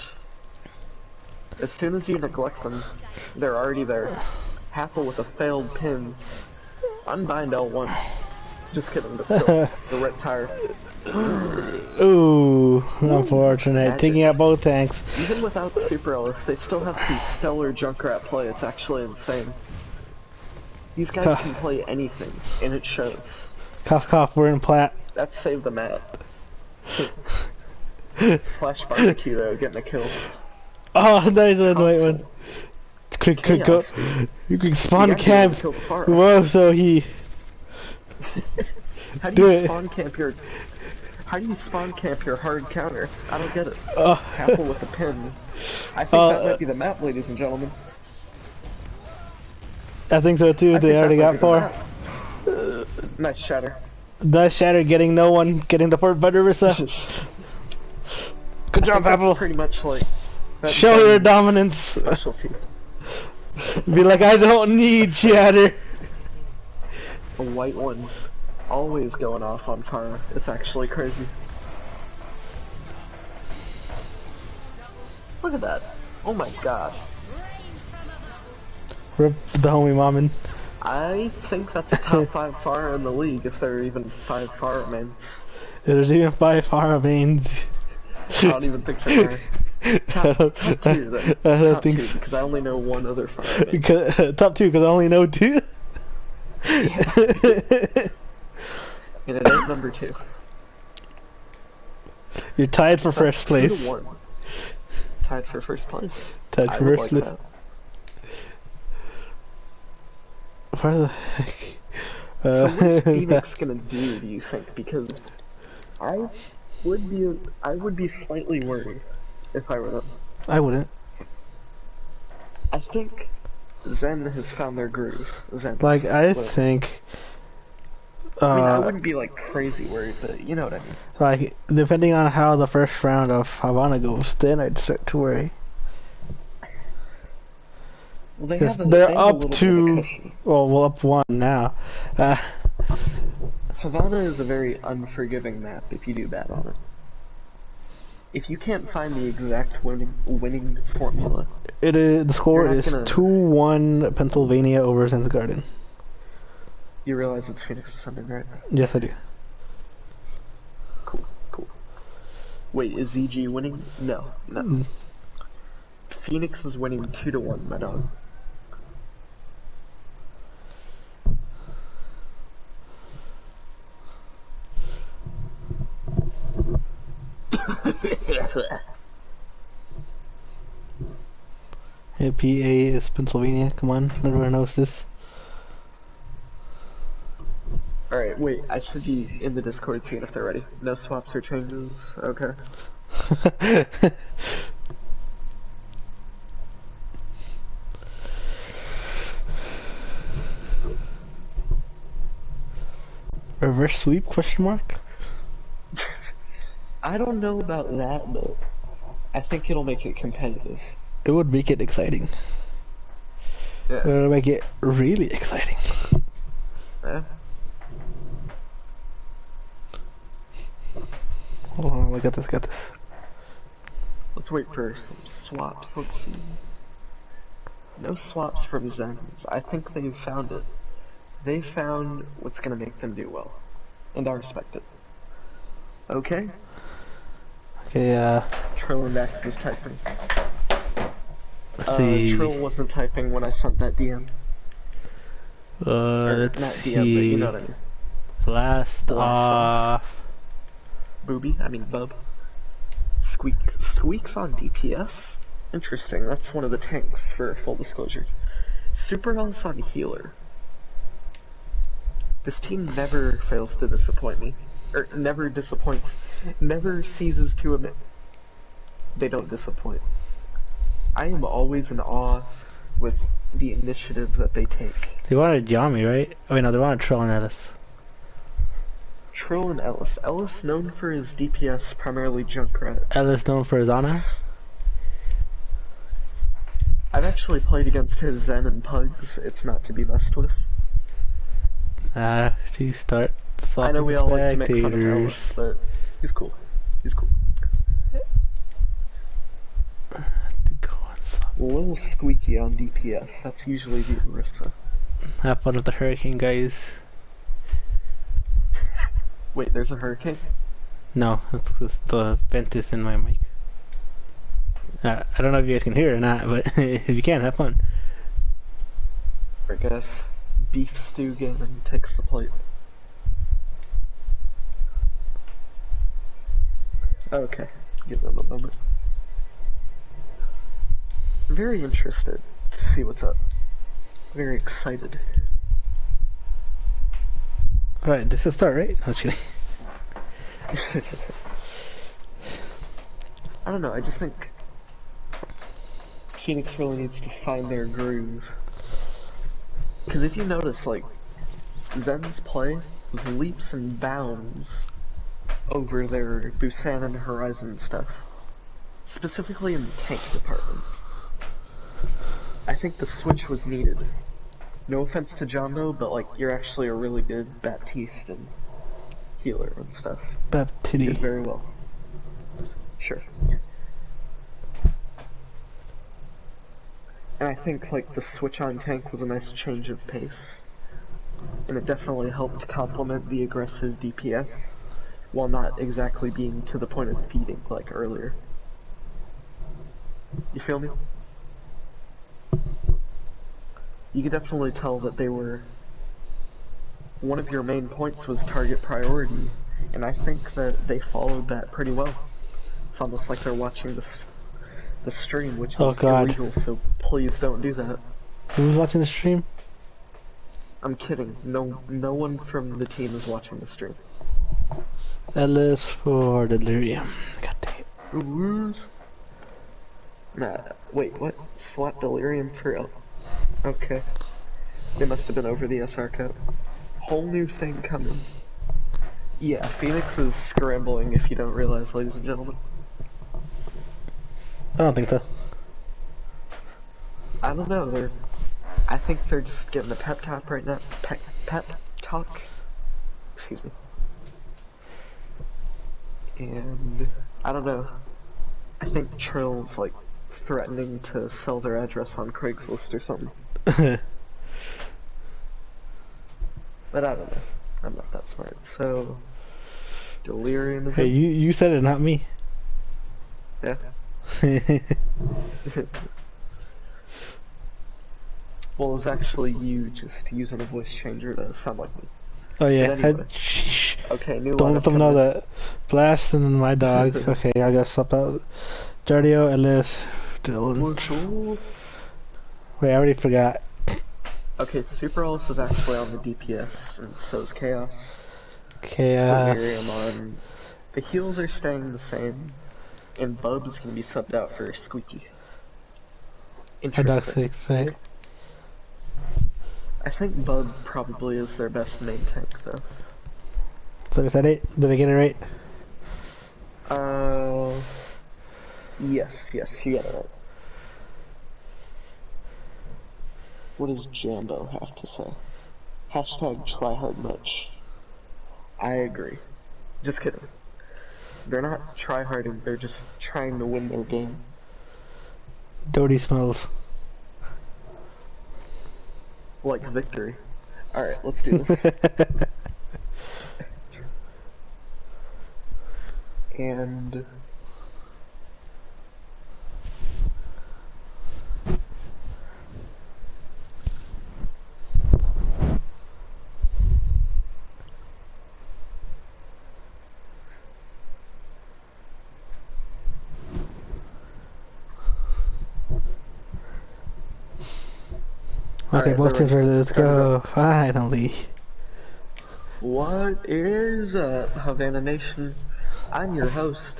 As soon as you neglect them, they're already there. Happel with a failed pin. Unbind L1. Just kidding, but still. The Riptire. Ooh, unfortunate. Magic. Taking out both tanks. Even without Super Ellis, they still have some stellar Junkrat play. It's actually insane. These guys can play anything, and it shows. Cough cough, we're in plat. That saved the map. Flash barbecue though, getting a kill. Oh, nice one, white one. Quick, go. You can spawn camp. Whoa, so he. How do you spawn camp your? How do you spawn camp your hard counter? I don't get it. Happel with the pin. I think that might be the map, ladies and gentlemen. I think so too. They already got 4. Nice shatter. Nice shatter, getting no one, getting the port by Orisa. Good job, Happel. Pretty much like. Show your dominance. Specialty. Be like, I don't need shatter. A white one. Always going off on fire. It's actually crazy. Look at that. Oh my gosh. Rip the homie Mamin. I think that's a top 5 Pharah in the league, if there are even 5 Pharah mains. There's even 5 Pharah mains. I don't even think there are. Top 2 then. I don't Top think 2, so. because I only know one other Pharah main. Top 2, because I only know 2. And it ain't number 2. You're tied for first place. 2-1. Tied for first place. Tied I for would first like place. that. Where the heck? So what's Phoenix gonna do you think? Because I would be slightly worried if I were them. I wouldn't. I think Zen has found their groove. Zen. Like, I Whatever. think... I mean, I wouldn't be like crazy worried, but you know what I mean. like, depending on how the first round of Havana goes, then I'd start to worry. Well, they Because have a, they're they have a up little bit of to... cushion. well, up 1 now. Havana is a very unforgiving map if you do bad on it. If you can't find the exact winning formula, It is, the score You're not is gonna- 2-1 Pennsylvania over Zen's Garden. you realize it's Phoenix Ascending, right? Yes, I do. Cool, cool. Wait, is ZG winning? No, no. Mm. Phoenix is winning 2-1, my dog. Yeah, PA is Pennsylvania. Come on, everyone knows this. Alright, wait, I should be in the Discord seeing if they're ready. No swaps or changes? Okay. Reverse sweep? Question mark. I don't know about that, but I think it'll make it competitive. It would make it exciting. It Yeah. would make it really exciting. Yeah. Hold on, I got this. Got this. Let's wait for some swaps. Let's see. No swaps from Zens. I think they've found it. They found what's gonna make them do well. And I respect it. Okay? Okay. Trillindex is typing. Let's see. Trill wasn't typing when I sent that DM. Or Let's not see. DM, but you know what I mean. Blast Blast off. Booby? I mean Bub. Squeaks on DPS? Interesting, that's one of the tanks, for full disclosure. Super Ellis on healer. This team never fails to disappoint me. Or, never disappoints. Never ceases to admit they don't disappoint. I am always in awe with the initiative that they take. They wanted Yami, right? Oh wait, no, they wanted Trill and Ellis. Trill and Ellis. Ellis known for his DPS, primarily Junkrat. Ellis known for his honor. I've actually played against his Zen and Pugs. It's not to be messed with. To start I swapping know we all like to make fun of spectators. Ellis, but he's cool. He's cool. To go and swap. A little squeaky on DPS. That's usually the Orisa. Have fun with the hurricane, guys. Wait, there's a hurricane? No, it's just the vent is in my mic. I don't know if you guys can hear it or not, but if you can, have fun. I guess. Beef stew gaming takes the plate. Okay, give them a moment. I'm very interested to see what's up. Very excited. Alright, this is start, right? No, just kidding. I don't know, I just think Phoenix really needs to find their groove. Because if you notice, like, Zen's play was leaps and bounds over their Busan and Horizon stuff. Specifically in the tank department. I think the switch was needed. No offense to Jumbo, but like, you're actually a really good Baptiste and healer and stuff. You did Baptiste. very well. Sure. And I think like the switch on tank was a nice change of pace. And it definitely helped complement the aggressive DPS, while not exactly being to the point of feeding like earlier. You feel me? You could definitely tell that they were... One of your main points was target priority, and I think that they followed that pretty well. It's almost like they're watching the stream, which is illegal, so please don't do that. Who's watching the stream? I'm kidding. No one from the team is watching the stream. Ellis for Delirium. God dang it. Nah, wait, what? Swap Delirium for okay. They must have been over the SR cut. Whole new thing coming. Yeah, Phoenix is scrambling if you don't realize, ladies and gentlemen. I don't think so. I don't know, I think they're just getting a pep talk right now. Pep talk? Excuse me. And I don't know. I think Trill's like threatening to sell their address on Craigslist or something. But I don't know. I'm not that smart. So Delirium is Hey, you said it, not me. Yeah. Well, it was actually you just using a voice changer to sound like me. Oh yeah. Anyway. Okay, new Don't let them know that. Blast and then my dog. Okay, I gotta swap out. Jardio, Ellis, Dylan. Wait, I already forgot. Okay, Super Ellis is actually on the DPS, and so is Chaos. Chaos. Delirium on. The heals are staying the same, and Bub's gonna be subbed out for Squeaky. My dog's 6, right? I think Bub probably is their best main tank, though. So is that it? Did I get it right? Yes, you got it right. What does Jambo have to say? Hashtag tryhardmuch. I agree. Just kidding. They're not tryharding, they're just trying to win their game. Doty smells. Like victory. Alright, let's do this. And... Okay, both teams are ready. Let's go. Finally. What is up, Havana Nation? I'm your host,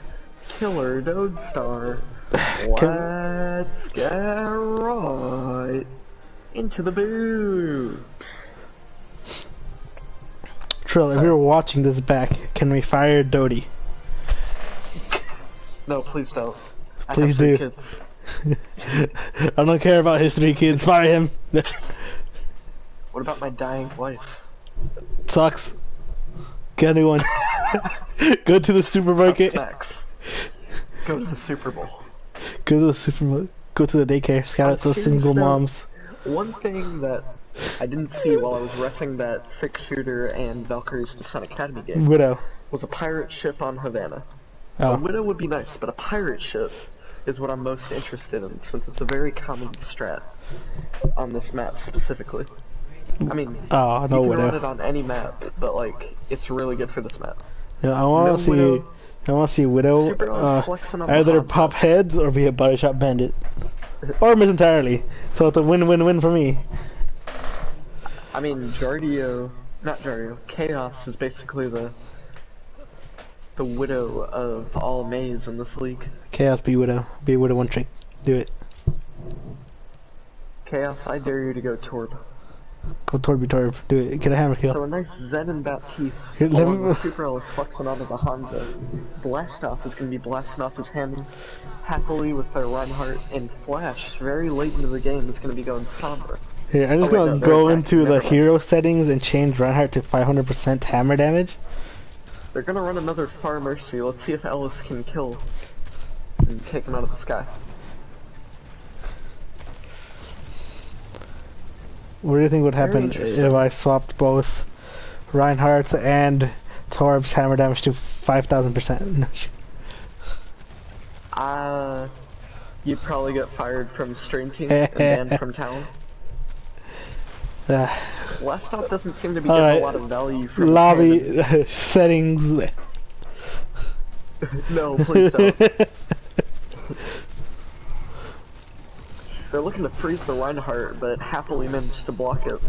Killer Dodestar. Let's get right into the boots. Trill, if you're watching this back, can we fire Doty? No, please don't. Please do. Kids. I don't care about his 3 kids. Fire him. What about my dying wife? Sucks. Get a new one. Go to the supermarket. Go to the Super Bowl. Go to the supermarket. Go to the daycare. Scout out those single moms. One thing that I didn't see while I was reffing that 6-shooter and Valkyrie's Descent Academy game Widow was a pirate ship on Havana. Oh. A Widow would be nice, but a pirate ship is what I'm most interested in, since it's a very common strat on this map specifically. I mean, you can run it on any map, but like, it's really good for this map. Yeah, I want to see Widow either pop heads or be a body shot bandit, or miss entirely. So it's a win-win-win for me. I mean, Chaos is basically the Widow of all Maze in this league. Chaos, be Widow. Be Widow one trick. Do it. Chaos, I dare you to go Torb. Go Torb. Do it. Get a hammer kill. So a nice Zen and Baptiste. Here, Super Ellis flexing onto the Hanzo. Blastoff is going to be blasting off his hammer happily with their Reinhardt, and Flash, very late into the game, is going to be going Sombra. Here, I'm just going to go into the hero settings and change Reinhardt to 500% hammer damage. They're gonna run another Far Mercy. Let's see if Ellis can kill and take him out of the sky. What do you think would happen interesting. if I swapped both Reinhardt's and Torb's hammer damage to 5,000%? You'd probably get fired from stream teams and banned from town. Last stop doesn't seem to be getting a lot of value from lobby settings. No, please don't. They're looking to freeze the Reinhardt, but happily managed to block it.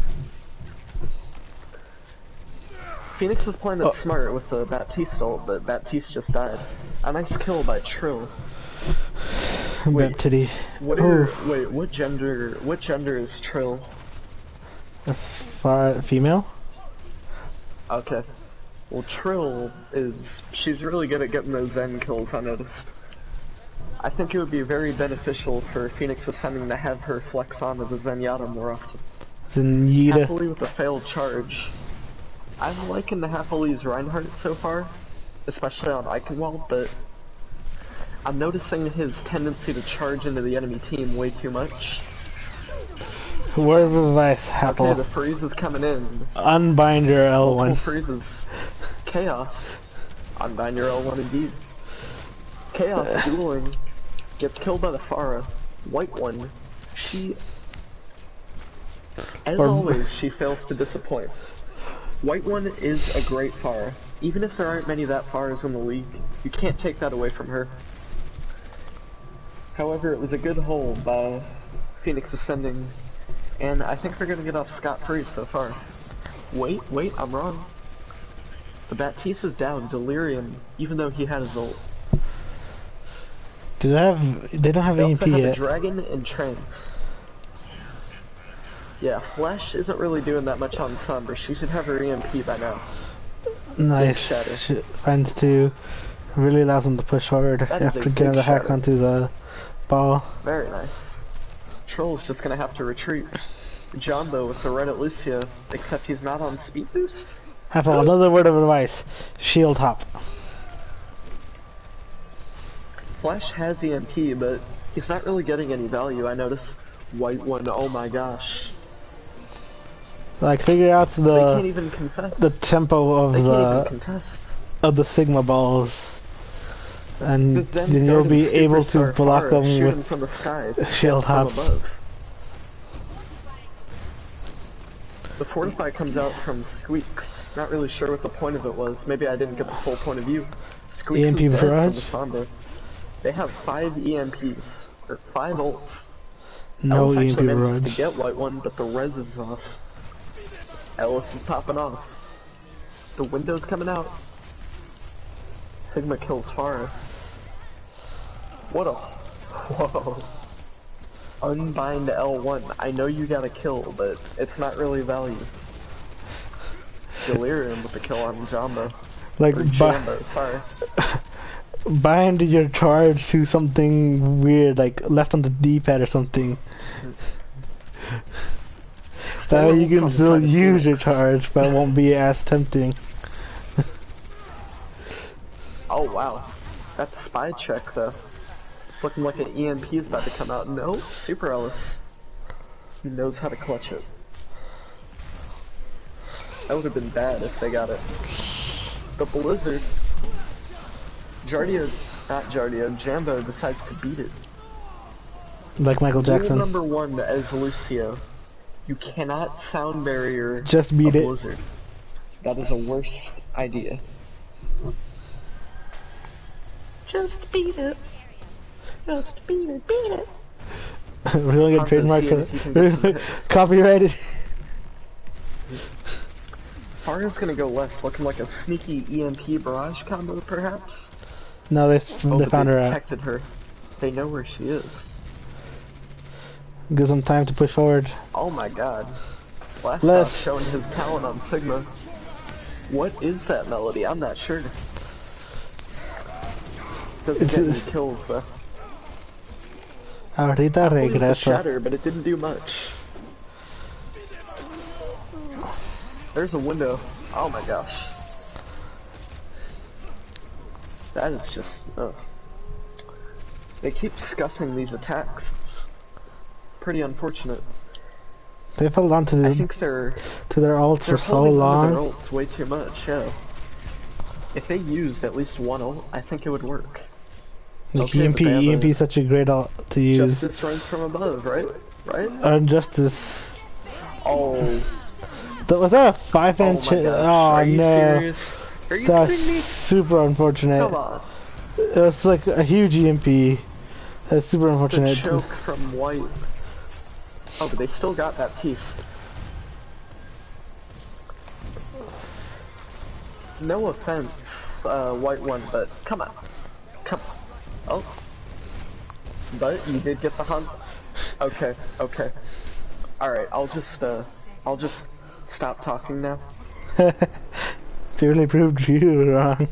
Phoenix was playing it smart with the Baptiste ult, but Baptiste just died. A nice kill by Trill. Wait, what gender is Trill? As far female? Okay. Well, Trill she's really good at getting those Zen kills, I noticed. I think it would be very beneficial for Phoenix Ascending to have her flex onto the Zenyatta more often. Zenyatta. Happily with a failed charge. I'm liking the Happy's Reinhardt so far, especially on Eichenwald, but I'm noticing his tendency to charge into the enemy team way too much. Word of advice, Happy. Okay, the freeze is coming in. Unbind your L1. Multiple freezes. Chaos. Unbind your L1 indeed. Chaos dueling. Gets killed by the Pharah. White one. As always, she fails to disappoint. White one is a great Pharah. Even if there aren't many that Pharahs in the league, you can't take that away from her. However, it was a good hold by Phoenix Ascending, and I think they're gonna get off scot-free so far. Wait, I'm wrong. The Baptiste is down, Delirium, even though he had his ult. They don't have They EMP also have yet. a Dragon and Trance. Yeah, Flash isn't really doing that much on Sombra. She should have her EMP by now. Nice. Finds two. Really allows them to push forward after getting the hack onto the ball. Very nice. Troll's just gonna have to retreat. Jumbo with the red at Lucio, except he's not on speed boost. Apple, another word of advice. Shield hop. Flash has EMP, but he's not really getting any value, I notice. White one, oh my gosh. Like, figure out They can't even contest. the tempo of the Sigma balls, and then you'll be able to block them with from the sky, shield hops. The Fortify comes out from Squeaks. Not really sure what the point of it was. Maybe I didn't get the full point of view. Squeaks EMP is dead barrage? from the Sombra. They have 5 EMPs, or 5 ults. No Ellis EMP actually managed barrage. to get white one, but the res is off. Ellis is popping off. The window's coming out. Sigma kills Pharah. What a... Whoa. Unbind L1. I know you got a kill, but it's not really value. Delirium with the kill on Jumbo. Like, Or Jambo, sorry. bind your charge to something weird, like left on the D-pad or something. That way you can still use your charge, but it won't be as tempting. Oh wow. That's spy check though. It's looking like an EMP is about to come out. No, Super Ellis. He knows how to clutch it. That would have been bad if they got it. The Blizzard. Jambo decides to beat it. Like Michael Jackson. Rule number 1 as Lucio. You cannot sound barrier Just beat a it. Blizzard. That is a worst idea. Just beat it. Just beat it, beat it. We're gonna get trademark for it. Copyrighted. Pharah's gonna go left, looking like a sneaky EMP barrage combo, perhaps? No, they But found her out. detected her. They know where she is. Gives them time to push forward. Oh my god. Last Les. showing his talent on Sigma. What is that melody? I'm not sure. Doesn't It's get a- any kills though. Ahorita I believe the regreso. shatter, but it didn't do much. There's a window. Oh my gosh. That is just, They keep scuffing these attacks. Pretty unfortunate. They've held on to I think they're their ults they're for so holding on to their long. ults way too much. Yeah. If they used at least one ult, I think it would work. Like Okay, EMP, but they have EMP is such a great ult to use. Justice runs from above, right? Right? Injustice. Oh. Was that a 5-man Oh my chip? gosh. Oh Are you no. serious? Are you That's kidding me? super unfortunate. Come on. It was like a huge EMP. That's super The unfortunate. choke from White. Oh, but they still got that piece. No offense, White one, but come on. Come on. Oh. But you did get the hunt. Okay, okay. Alright, I'll just stop talking now. Really proved you wrong.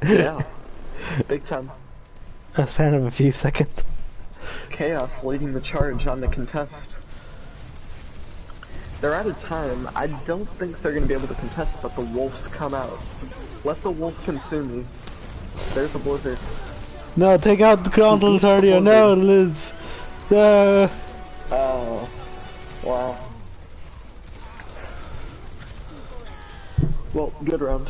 Yeah. Big time. A span of a few seconds. Chaos leading the charge on the contest. They're out of time. I don't think they're going to be able to contest, but the wolves come out. Let the wolves consume me. There's a blizzard. No, take out the Consul Tardio. No, Liz. No. Oh. Wow. Well, good round.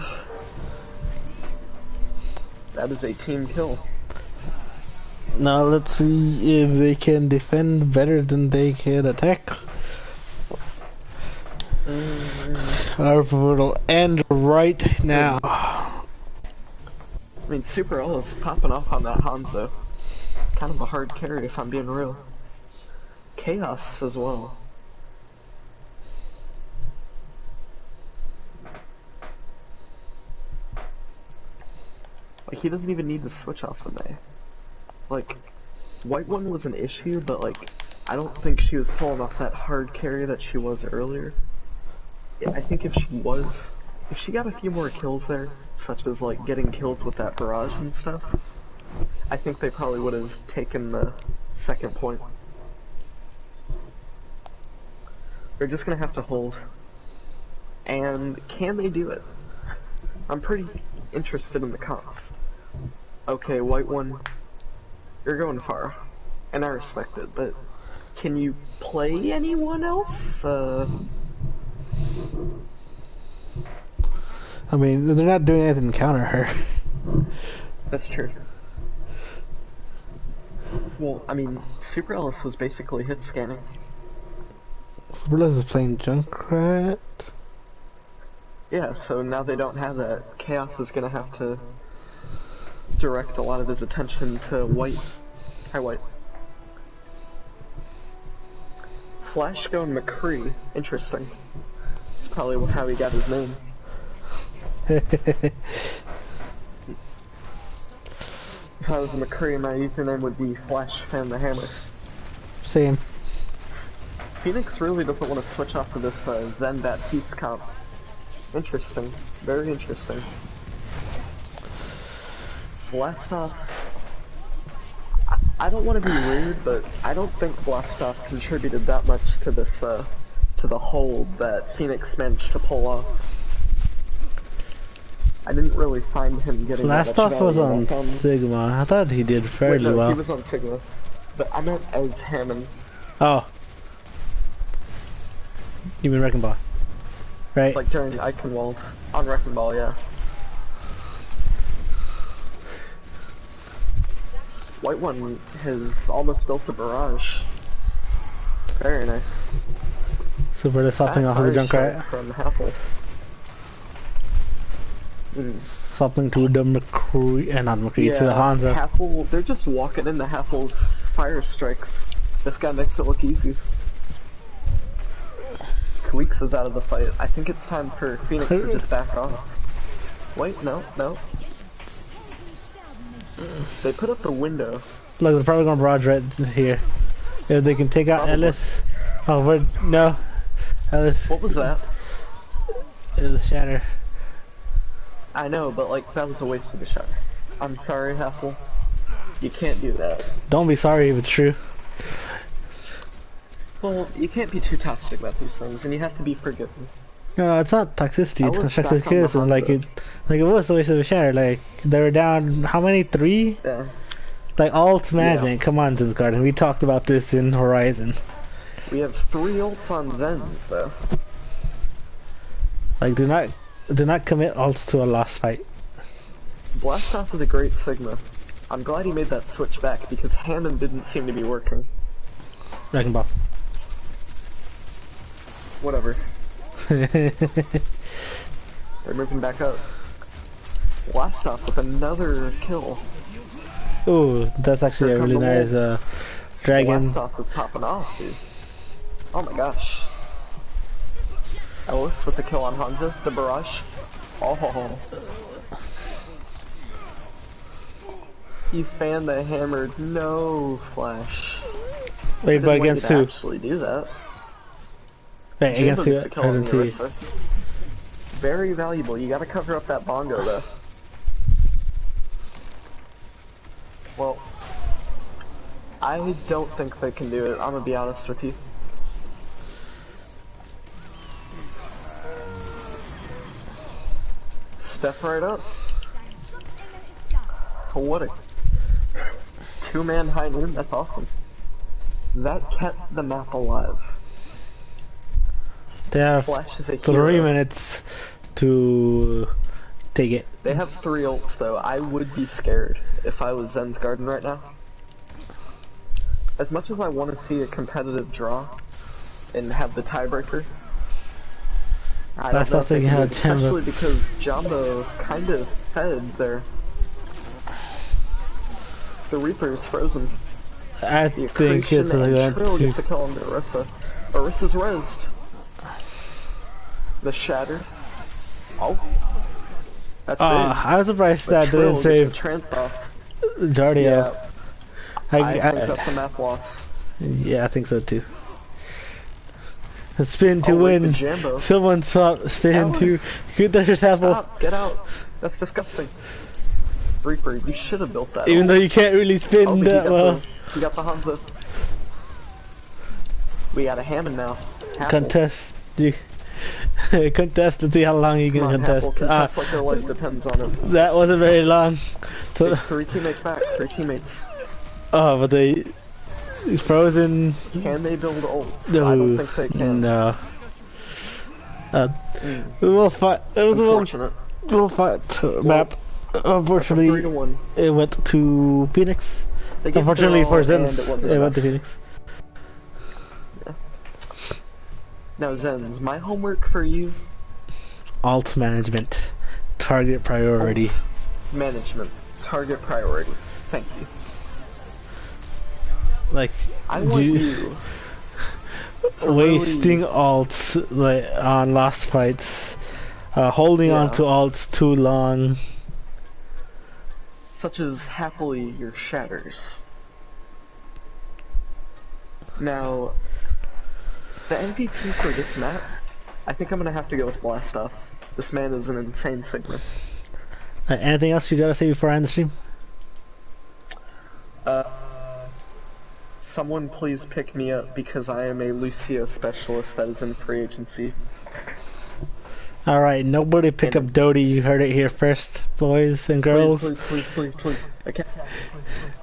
That is a team kill. Now let's see if they can defend better than they can attack. Our will end right now. I mean, Super Ul is popping off on that Hanzo. Kind of a hard carry if I'm being real. Chaos as well. Like, he doesn't even need to switch off the Mei. Like, White one was an issue, but like, I don't think she was pulling off that hard carry that she was earlier. Yeah, I think if she got a few more kills there, such as like getting kills with that barrage and stuff, I think they probably would have taken the second point. They're just gonna have to hold. And can they do it? I'm pretty interested in the comps. Okay, White one, you're going far, and I respect it, but can you play anyone else? I mean, they're not doing anything to counter her. That's true. Well, I mean, Super Ellis was basically hit scanning. Superless is playing Junkrat. Yeah, so now they don't have that. Chaos is gonna have to direct a lot of his attention to White. Hi, White. Flash going McCree. Interesting. That's probably how he got his name. If I was a McCree, my username would be Flash Fan the Hammer. Same. Phoenix really doesn't want to switch off of this Zen Baptiste comp. Interesting. Very interesting. Blastoff. I don't want to be rude, but I don't think Blastoff contributed that much to this, to the hold that Phoenix managed to pull off. I didn't really find him getting Blastoff was on Sigma. I thought he did fairly no, well. he was on Sigma. But I meant as Hammond. Oh. You mean Wrecking Ball? Right? Like during Eichenwald. On Wrecking Ball, yeah. White one has almost built a barrage. Very nice. Super swapping off of the Junkrat. From Haffle. Swapping to the McCree, not McCree, to the Hanzo. Haffle, they're just walking into Haffle's fire strikes. This guy makes it look easy. Squeaks is out of the fight. I think it's time for Phoenix to just back off. Wait, no. They put up the window. Look, they're probably gonna barrage right here. If they can take out Probably. Ellis. Oh, no. Ellis. What was that? It was Shatter. I know, but like, that was a waste of a shot. I'm sorry, Haffle. You can't do that. Don't be sorry if it's true. Well, you can't be too toxic about these things, and you have to be forgiving. No, it's not toxicity, it's was constructive back on the criticism. Like it was a waste of a Shatter. Like, they were down, how many? 3? Yeah. Like, alt management, Yeah. come on, Zinsgarden. We talked about this in Horizon. We have 3 ults on Zens though. Like, do not commit ults to a lost fight. Blast Off is a great Sigma. I'm glad he made that switch back because Hammond didn't seem to be working. Wrecking Ball. Whatever. They're moving back up. Blast Off with another kill. Ooh, that's actually Here a really come the nice wolves. dragon. Blast Off is popping off, dude. Oh my gosh. Ellis with the kill on Hanzo, the barrage. Oh. He fanned the hammered, no flash. Wait, but against who? Actually do that. Wait, against who? Jambo gets the kill I on didn't the see. Orisa. Very valuable. You gotta cover up that bongo though. Well, I don't think they can do it. I'm gonna be honest with you. Step right up. What a 2-man high noon. That's awesome. That kept the map alive. They have Flash is a 3 hero. minutes to take it. They have 3 ults though. I would be scared if I was Zen's Garden right now. As much as I want to see a competitive draw and have the tiebreaker, I That's don't know if they nothing can do how it, especially Jambo. because Jumbo kind of fed there. The Reaper is frozen. I The think Accretion it's and going Trill to. gets the kill on the Orisa. Orisa's rezzed. The Shatter. Oh. That's big. I was surprised But that Trill didn't gets save the trance off. Jardio. Yeah, I think that's a map loss. Yeah, I think so too. A spin to Oh, wait, the win. Jambo. Someone swap spin Alice. to get their sample. Stop, get out. That's disgusting. Reaper, you should have built that. Even though you can't really spin Oh, but that well. You got the Hanzo. We got a Hammond now. Happel. Contest. You contest to see how long you can Come on, contest. Happel, contest like your life depends on it. That wasn't very long. So, Take 3 teammates back, 3 teammates. oh, but they frozen. Can they build ults? No, I don't think they can. no. We'll fight. It was a Unfortunate. we'll fight map. Unfortunately, 3-1. it went to Phoenix. They gave Unfortunately it for their all, Zen's, and it wasn't it went to enough. Phoenix. Now Zen's, my homework for you, Alt management, target priority. management, target priority. Thank you. Like, I want you to wasting really, alts like on lost fights, holding on Yeah. to alts too long. such as happily your shatters. Now, the MVP for this map, I think I'm gonna have to go with Blast Off. This man is an insane Sigma. Anything else you gotta say before I end the stream? Someone please pick me up because I am a Lucio specialist that is in free agency. Alright, nobody pick up Dodie, you heard it here first, boys and girls. Please. I can't. Please.